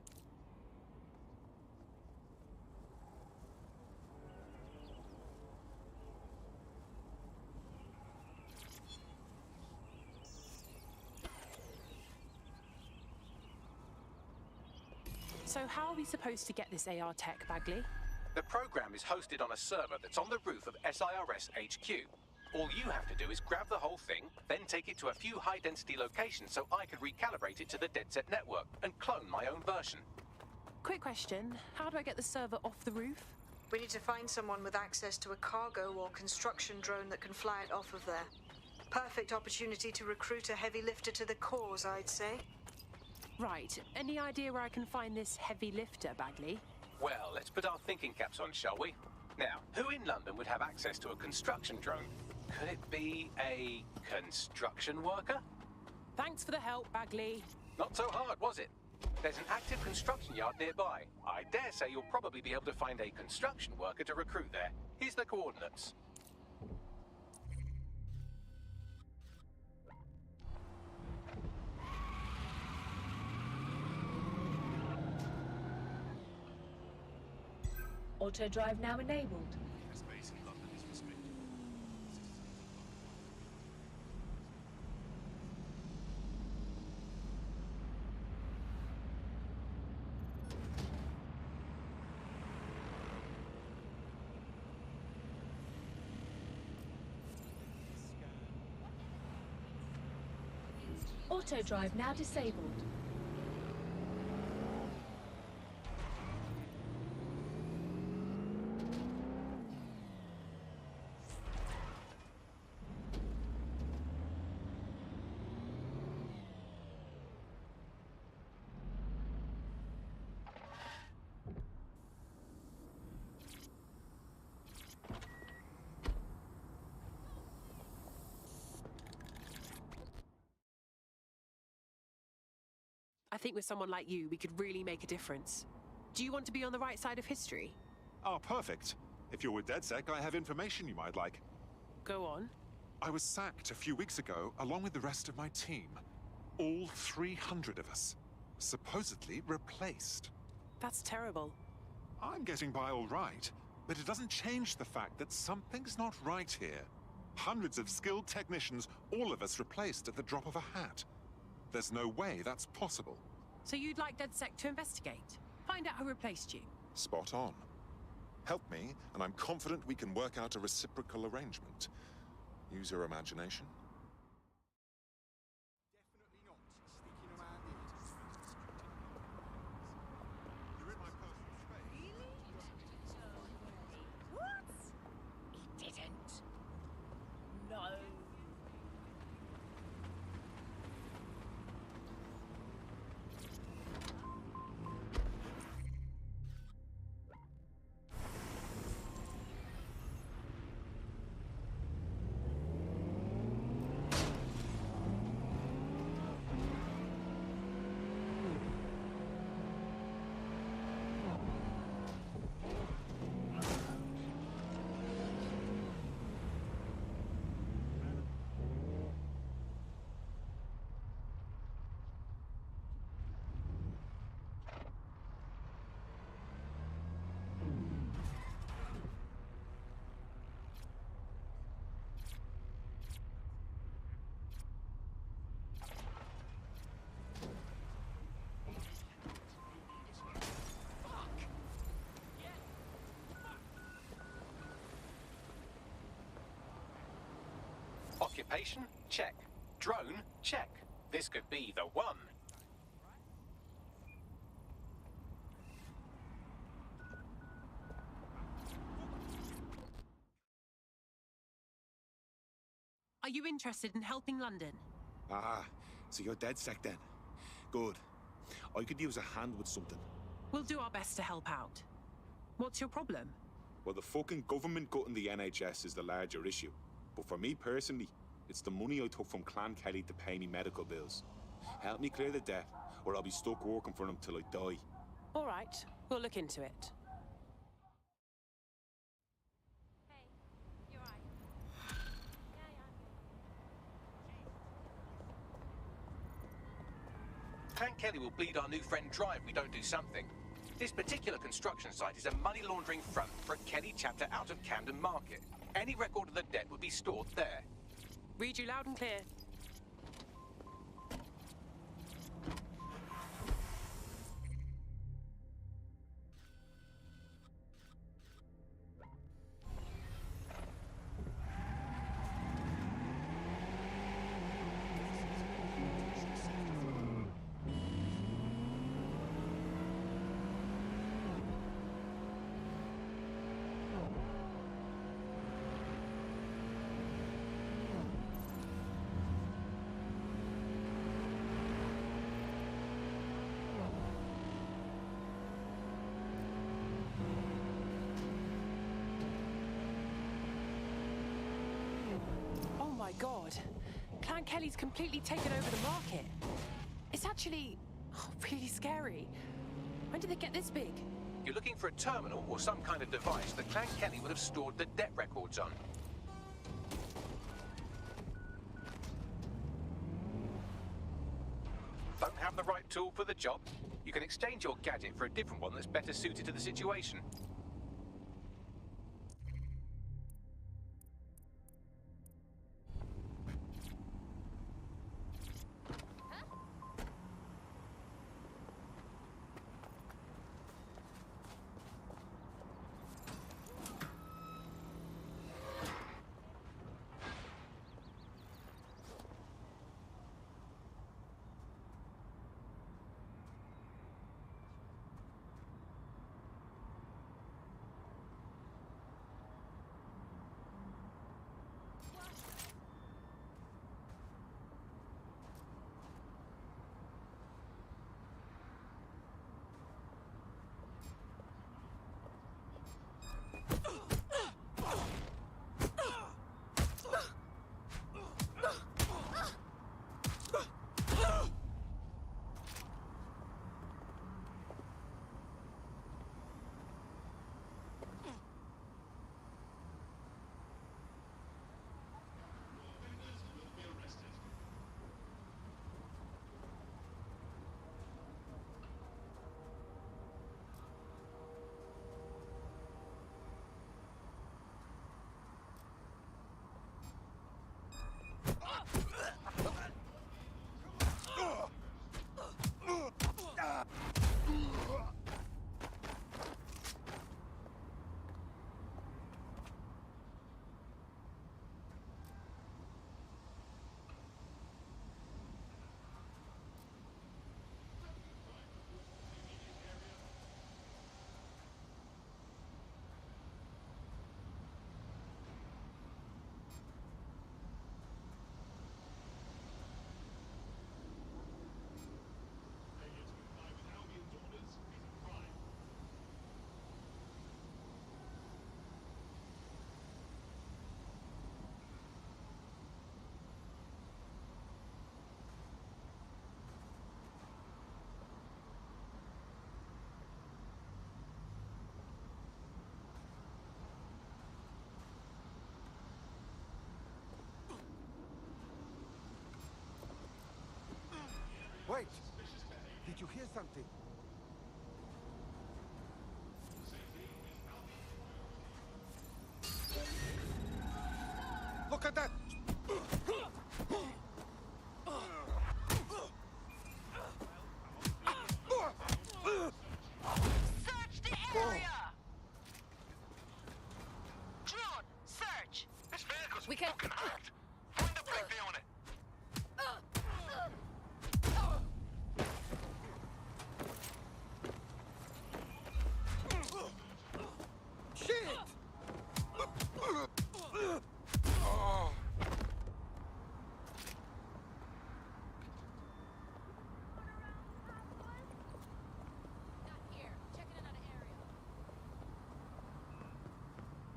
So how are we supposed to get this AR tech, Bagley? The program is hosted on a server that's on the roof of SIRS HQ. All you have to do is grab the whole thing, then take it to a few high-density locations so I can recalibrate it to the DedSec network and clone my own version. Quick question, how do I get the server off the roof? We need to find someone with access to a cargo or construction drone that can fly it off of there. Perfect opportunity to recruit a heavy lifter to the cause, I'd say. Right, any idea where I can find this heavy lifter, Bagley? Well, let's put our thinking caps on, shall we? Now, who in London would have access to a construction drone? Could it be a construction worker? Thanks for the help, Bagley. Not so hard, was it? There's an active construction yard nearby. I dare say you'll probably be able to find a construction worker to recruit there. Here's the coordinates. Auto drive now enabled. Space in London is restricted. Auto drive now disabled. I think with someone like you, we could really make a difference. Do you want to be on the right side of history? Oh, perfect. If you're with DedSec, I have information you might like. Go on. I was sacked a few weeks ago, along with the rest of my team. All 300 of us. Supposedly replaced. That's terrible. I'm getting by all right, but it doesn't change the fact that something's not right here. Hundreds of skilled technicians, all of us replaced at the drop of a hat. There's no way that's possible. So you'd like DedSec to investigate? Find out who replaced you? Spot on. Help me, and I'm confident we can work out a reciprocal arrangement. Use your imagination. Definitely not sneaking around here. You're in my personal space. What? He didn't. No. Occupation? Check. Drone? Check. This could be the one. Are you interested in helping London? Ah, so you're DedSec then? Good. I could use a hand with something. We'll do our best to help out. What's your problem? Well, the fucking government gutting the NHS is the larger issue. But for me personally, it's the money I took from Clan Kelly to pay me medical bills. Help me clear the debt, or I'll be stuck working for them till I die. All right, we'll look into it. Hey, you're right. Clan Kelly will bleed our new friend dry if we don't do something. This particular construction site is a money laundering front for a Kelly chapter out of Camden Market. Any record of the debt would be stored there. Read you loud and clear. Oh my god. Clan Kelly's completely taken over the market. It's actually really scary. When did they get this big? You're looking for a terminal or some kind of device that Clan Kelly would have stored the debt records on. Don't have the right tool for the job? You can exchange your gadget for a different one that's better suited to the situation. Wait! Did you hear something? Look at that! Search the area! Drone, search! This vehicle's We can... fucking hacked. Find a big deal on it. Shit!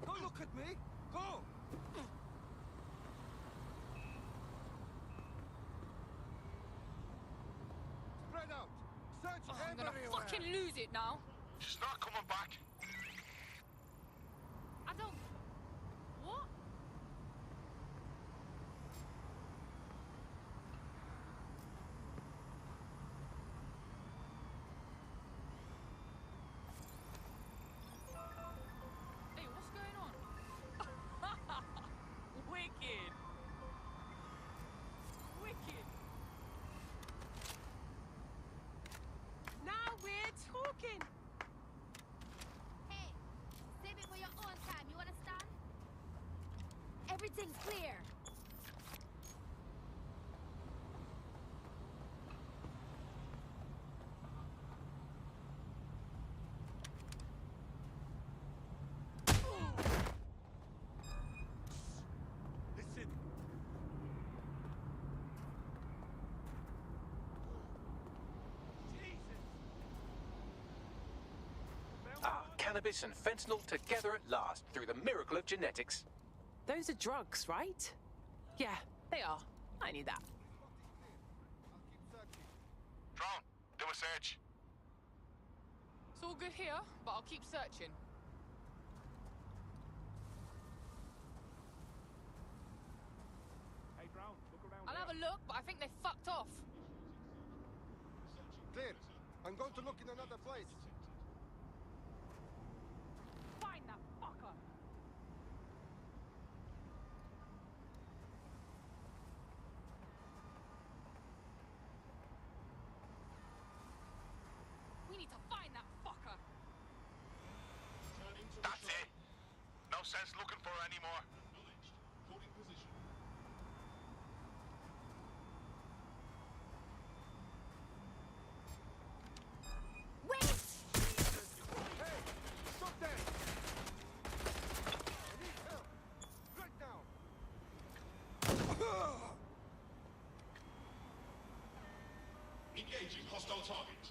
Don't look at me! Go! Spread out! Search I'm gonna everywhere! fucking lose it now. She's not coming back. I don't... What? Everything's clear. Listen. Cannabis and fentanyl together at last through the miracle of genetics. Those are drugs, right? Yeah, they are. I knew that. Drone, do a search. It's all good here, but I'll keep searching. Hey, Brown, look around. I'll have a look, but I think they fucked off. Clear. I'm going to look in another place. Find that fucker! We need to find that fucker! That's it. No sense looking for her anymore. Wait! Hey! Stop there! I need help! Right now! Engaging hostile target.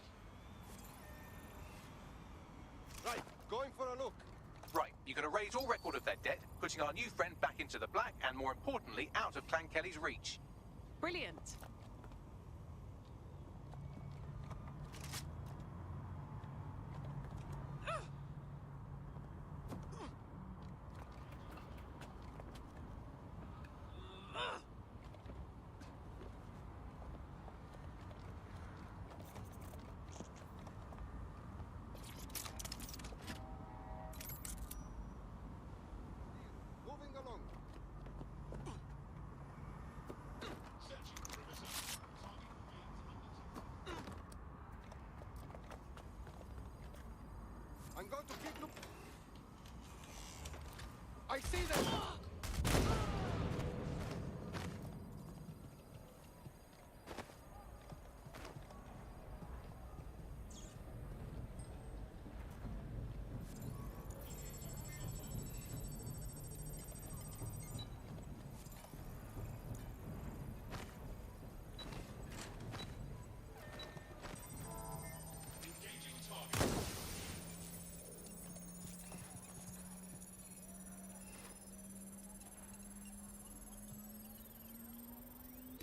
Right, going for a look. Right, you can erase all record of their debt, putting our new friend back into the black and, more importantly, out of Clan Kelly's reach. Brilliant. Moving along. I'm going to keep look. I see them!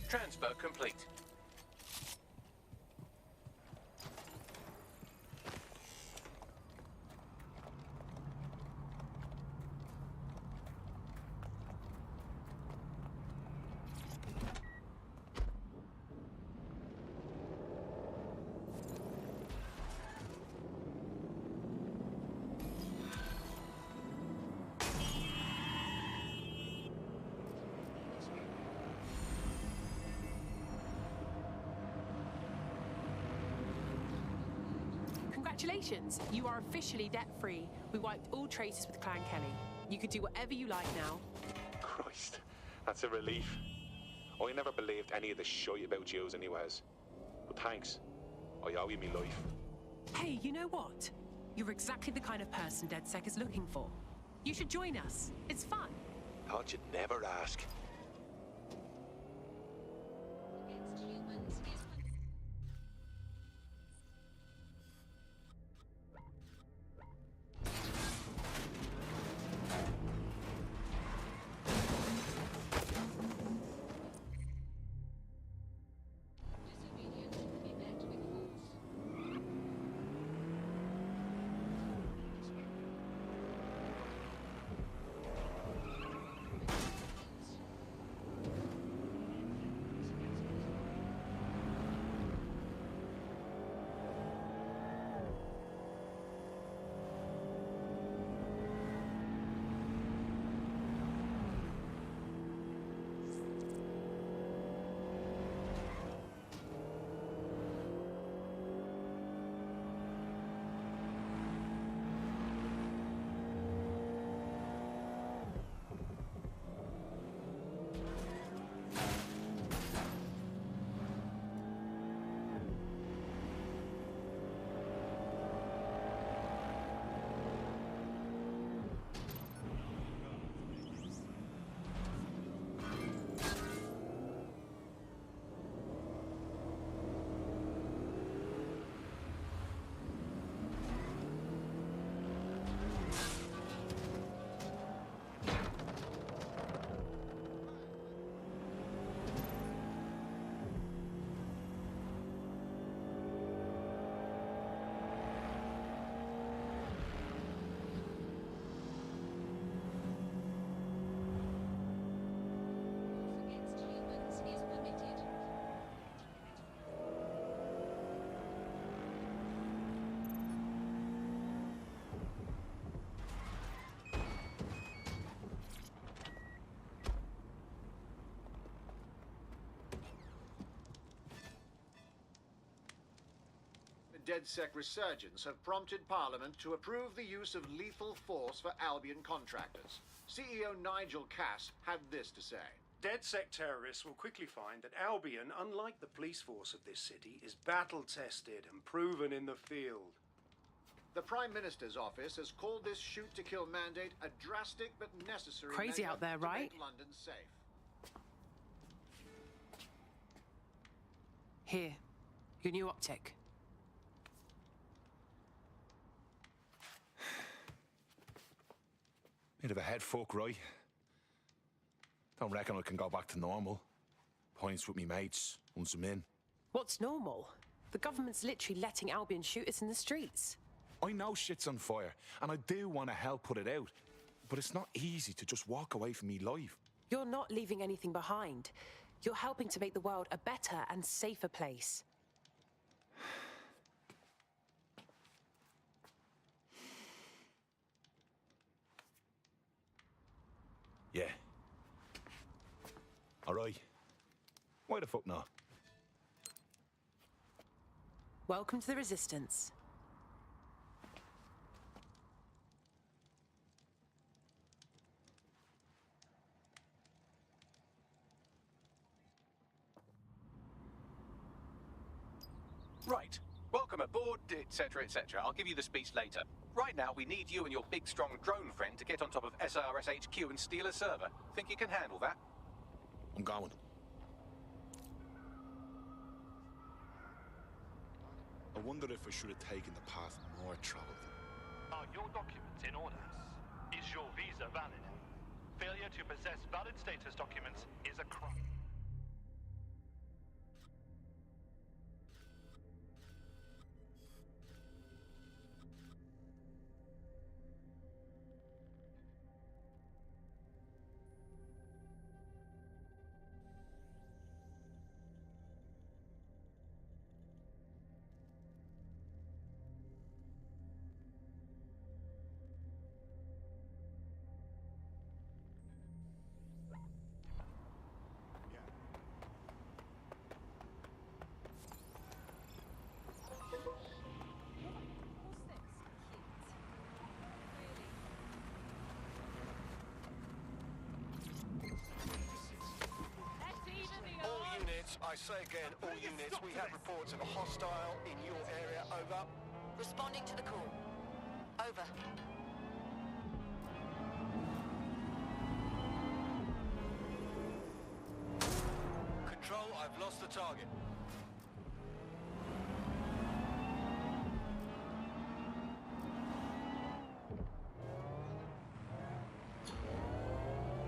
Transfer complete. Congratulations, you are officially debt-free. We wiped all traces with Clan Kelly. You could do whatever you like now. Christ, that's a relief. I never believed any of the shite about yous anyways. But thanks. I owe you me life. Hey, you know what? You're exactly the kind of person DedSec is looking for. You should join us. It's fun. Thought you'd never ask. DedSec resurgence have prompted Parliament to approve the use of lethal force for Albion contractors. CEO Nigel Cass had this to say. DedSec terrorists will quickly find that Albion, unlike the police force of this city, is battle-tested and proven in the field. The Prime Minister's office has called this shoot-to-kill mandate a drastic but necessary Crazy measure out there, to right? make London safe. Here, your new optic. Bit of a head fuck, right? Don't reckon I can go back to normal. Points with me mates, once I'm in. What's normal? The government's literally letting Albion shoot us in the streets. I know shit's on fire, and I do want to help put it out. But it's not easy to just walk away from me life. You're not leaving anything behind. You're helping to make the world a better and safer place. Yeah. Alright. Why the fuck not? Welcome to the Resistance. Right. Welcome aboard, etc., etc. I'll give you the speech later. Right now, we need you and your big, strong drone friend to get on top of SIRS HQ and steal a server. Think you can handle that? I'm going. I wonder if I should have taken the path more traveled. Are your documents in order? Is your visa valid? Failure to possess valid status documents is a crime. All units, I say again, all units, we have reports of a hostile in your area, over. Responding to the call. Over. Control, I've lost the target.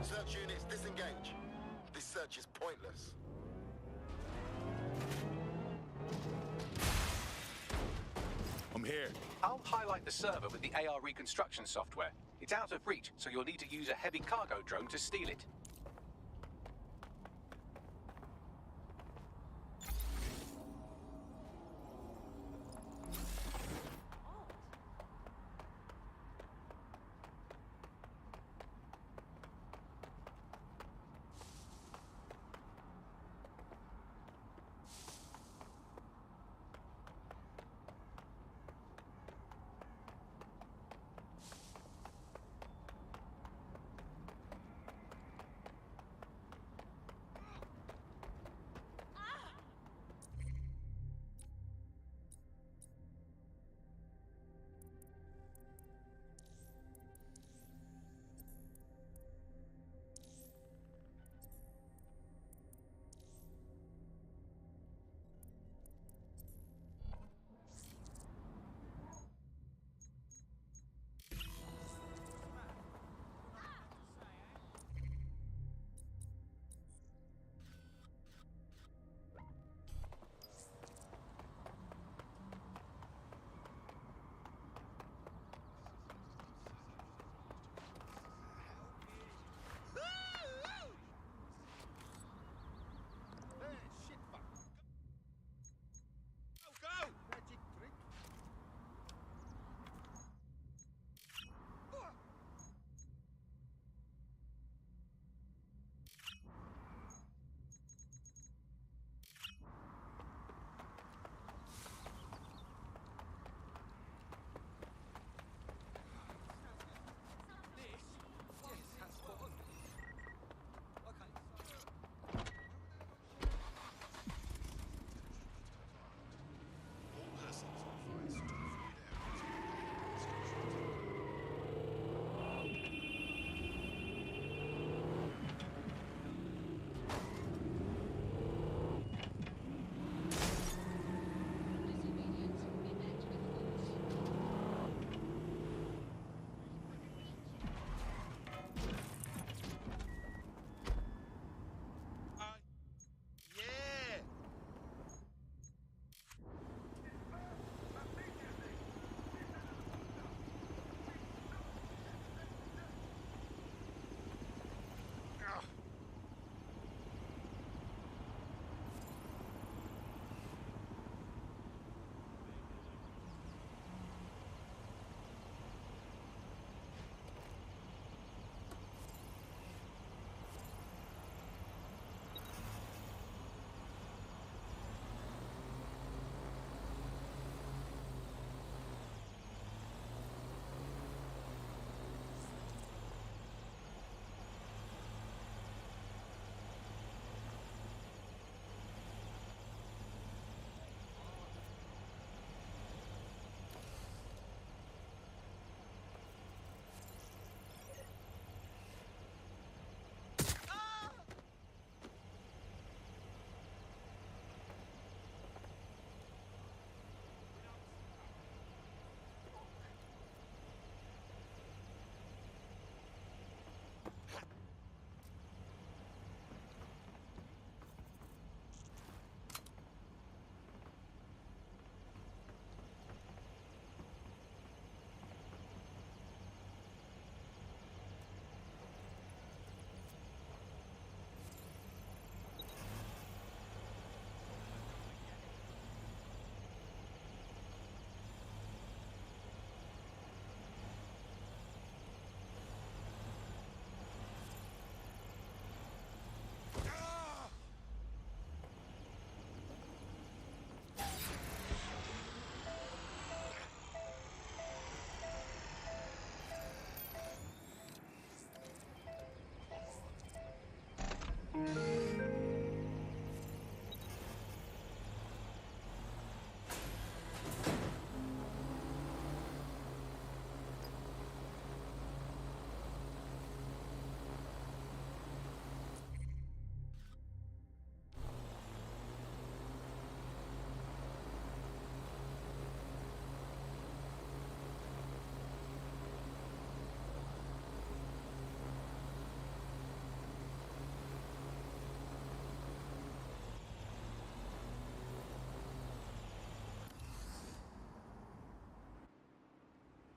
Search units, disengage. This search is pointless. I'm here. I'll highlight the server with the AR reconstruction software. It's out of reach, so you'll need to use a heavy cargo drone to steal it.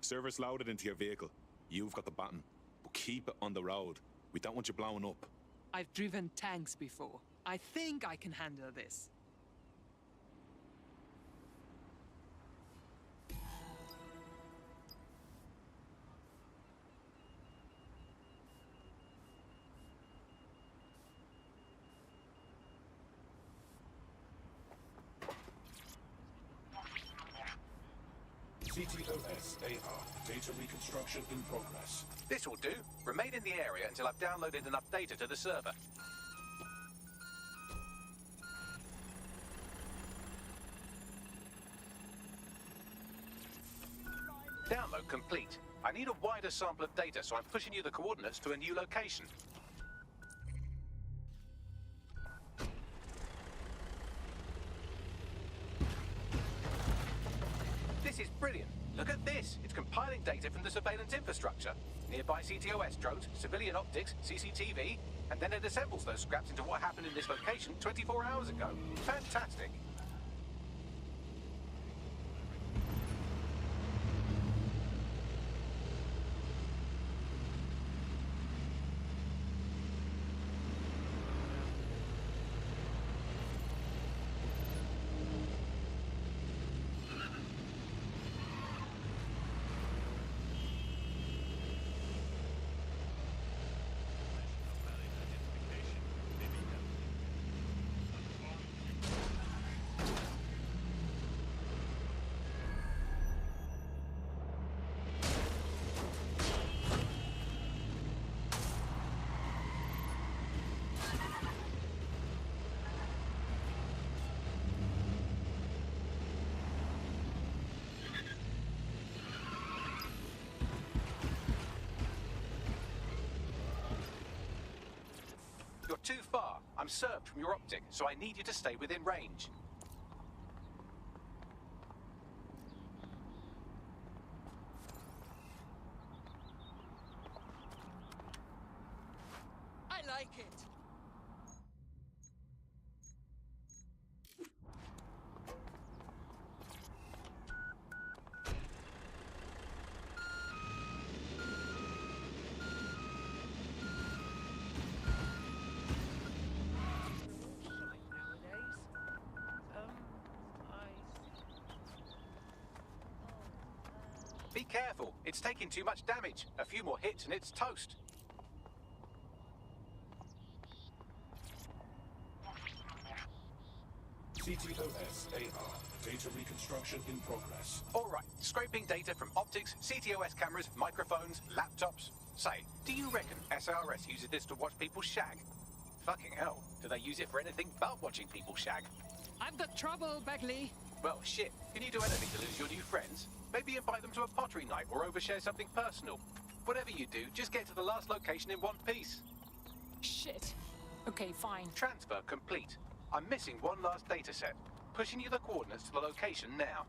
server's loaded into your vehicle. You've got the button. But keep it on the road. We don't want you blowing up. I've driven tanks before. I think I can handle this. CTOS-AR. Data reconstruction in progress. This will do. Remain in the area until I've downloaded enough data to the server. Download complete. I need a wider sample of data, so I'm pushing you the coordinates to a new location. This is brilliant. Look at this. It's compiling data from the surveillance infrastructure. Nearby CTOS drones, civilian optics, CCTV, and then it assembles those scraps into what happened in this location 24 hours ago. Fantastic. You're too far. I'm served from your optic, so I need you to stay within range. I like it. Be careful. It's taking too much damage. A few more hits and it's toast. CTOS-AR. Data reconstruction in progress. All right. Scraping data from optics, CTOS cameras, microphones, laptops. Say, do you reckon SRS uses this to watch people shag? Fucking hell. Do they use it for anything but watching people shag? I've got trouble, Bagley. Well, shit. Can you do anything to lose your new friends? Maybe invite them to a pottery night or overshare something personal. Whatever you do, just get to the last location in one piece. Shit. Okay, fine. Transfer complete. I'm missing one last data set. Pushing you the coordinates to the location now.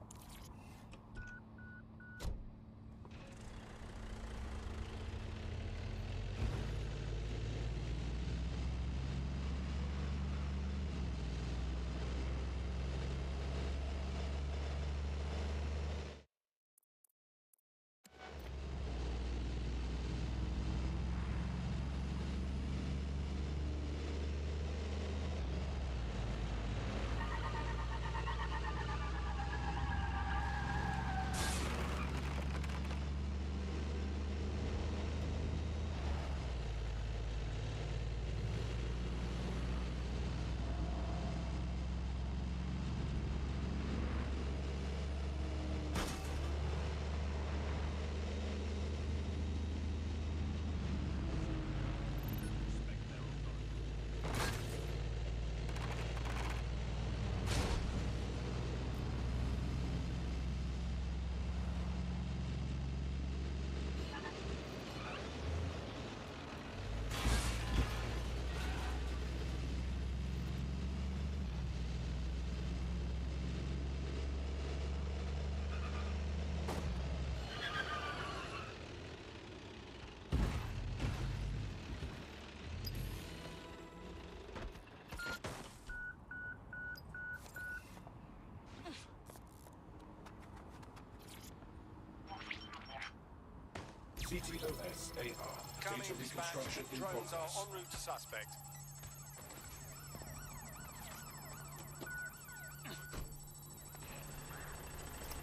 CTOS-AR. Coming, Data dispatch. reconstruction in Drones progress. are en route to suspect.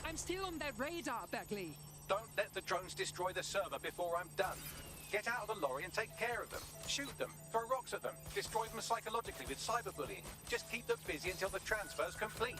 I'm still on their radar, Bagley. Don't let the drones destroy the server before I'm done. Get out of the lorry and take care of them. Shoot them, throw rocks at them, destroy them psychologically with cyberbullying. Just keep them busy until the transfer's complete.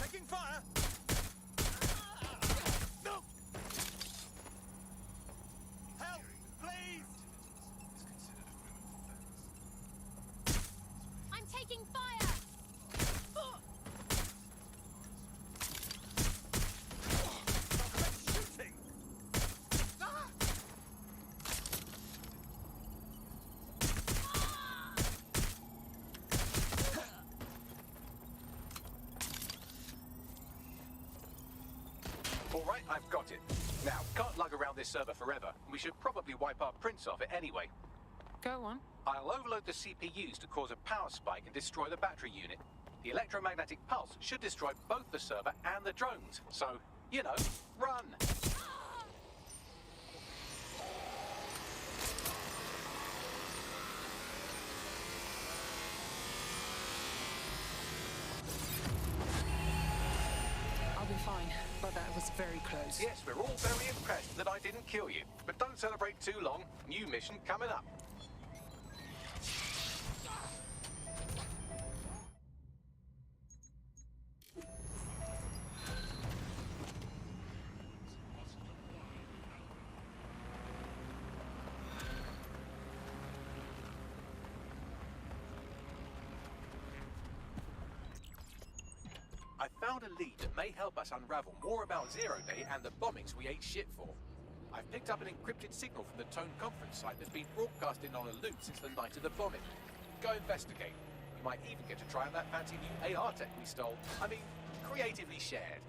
Taking fire! No! Help, please! I'm taking fire! Shooting! All right, I've got it. Now, can't lug around this server forever. We should probably wipe our prints off it anyway. Go on. I'll overload the CPUs to cause a power spike and destroy the battery unit. The electromagnetic pulse should destroy both the server and the drones. So, you know, run! I'll be fine, but that was very close. Yes, we're all very impressed that I didn't kill you. But don't celebrate too long. New mission coming up. I found a lead that may help us unravel more about Zero Day and the bombings we ate shit for. I've picked up an encrypted signal from the Tone conference site that's been broadcasting on a loop since the night of the bombing. Go investigate. You might even get to try out that fancy new AR tech we stole. I mean, creatively shared.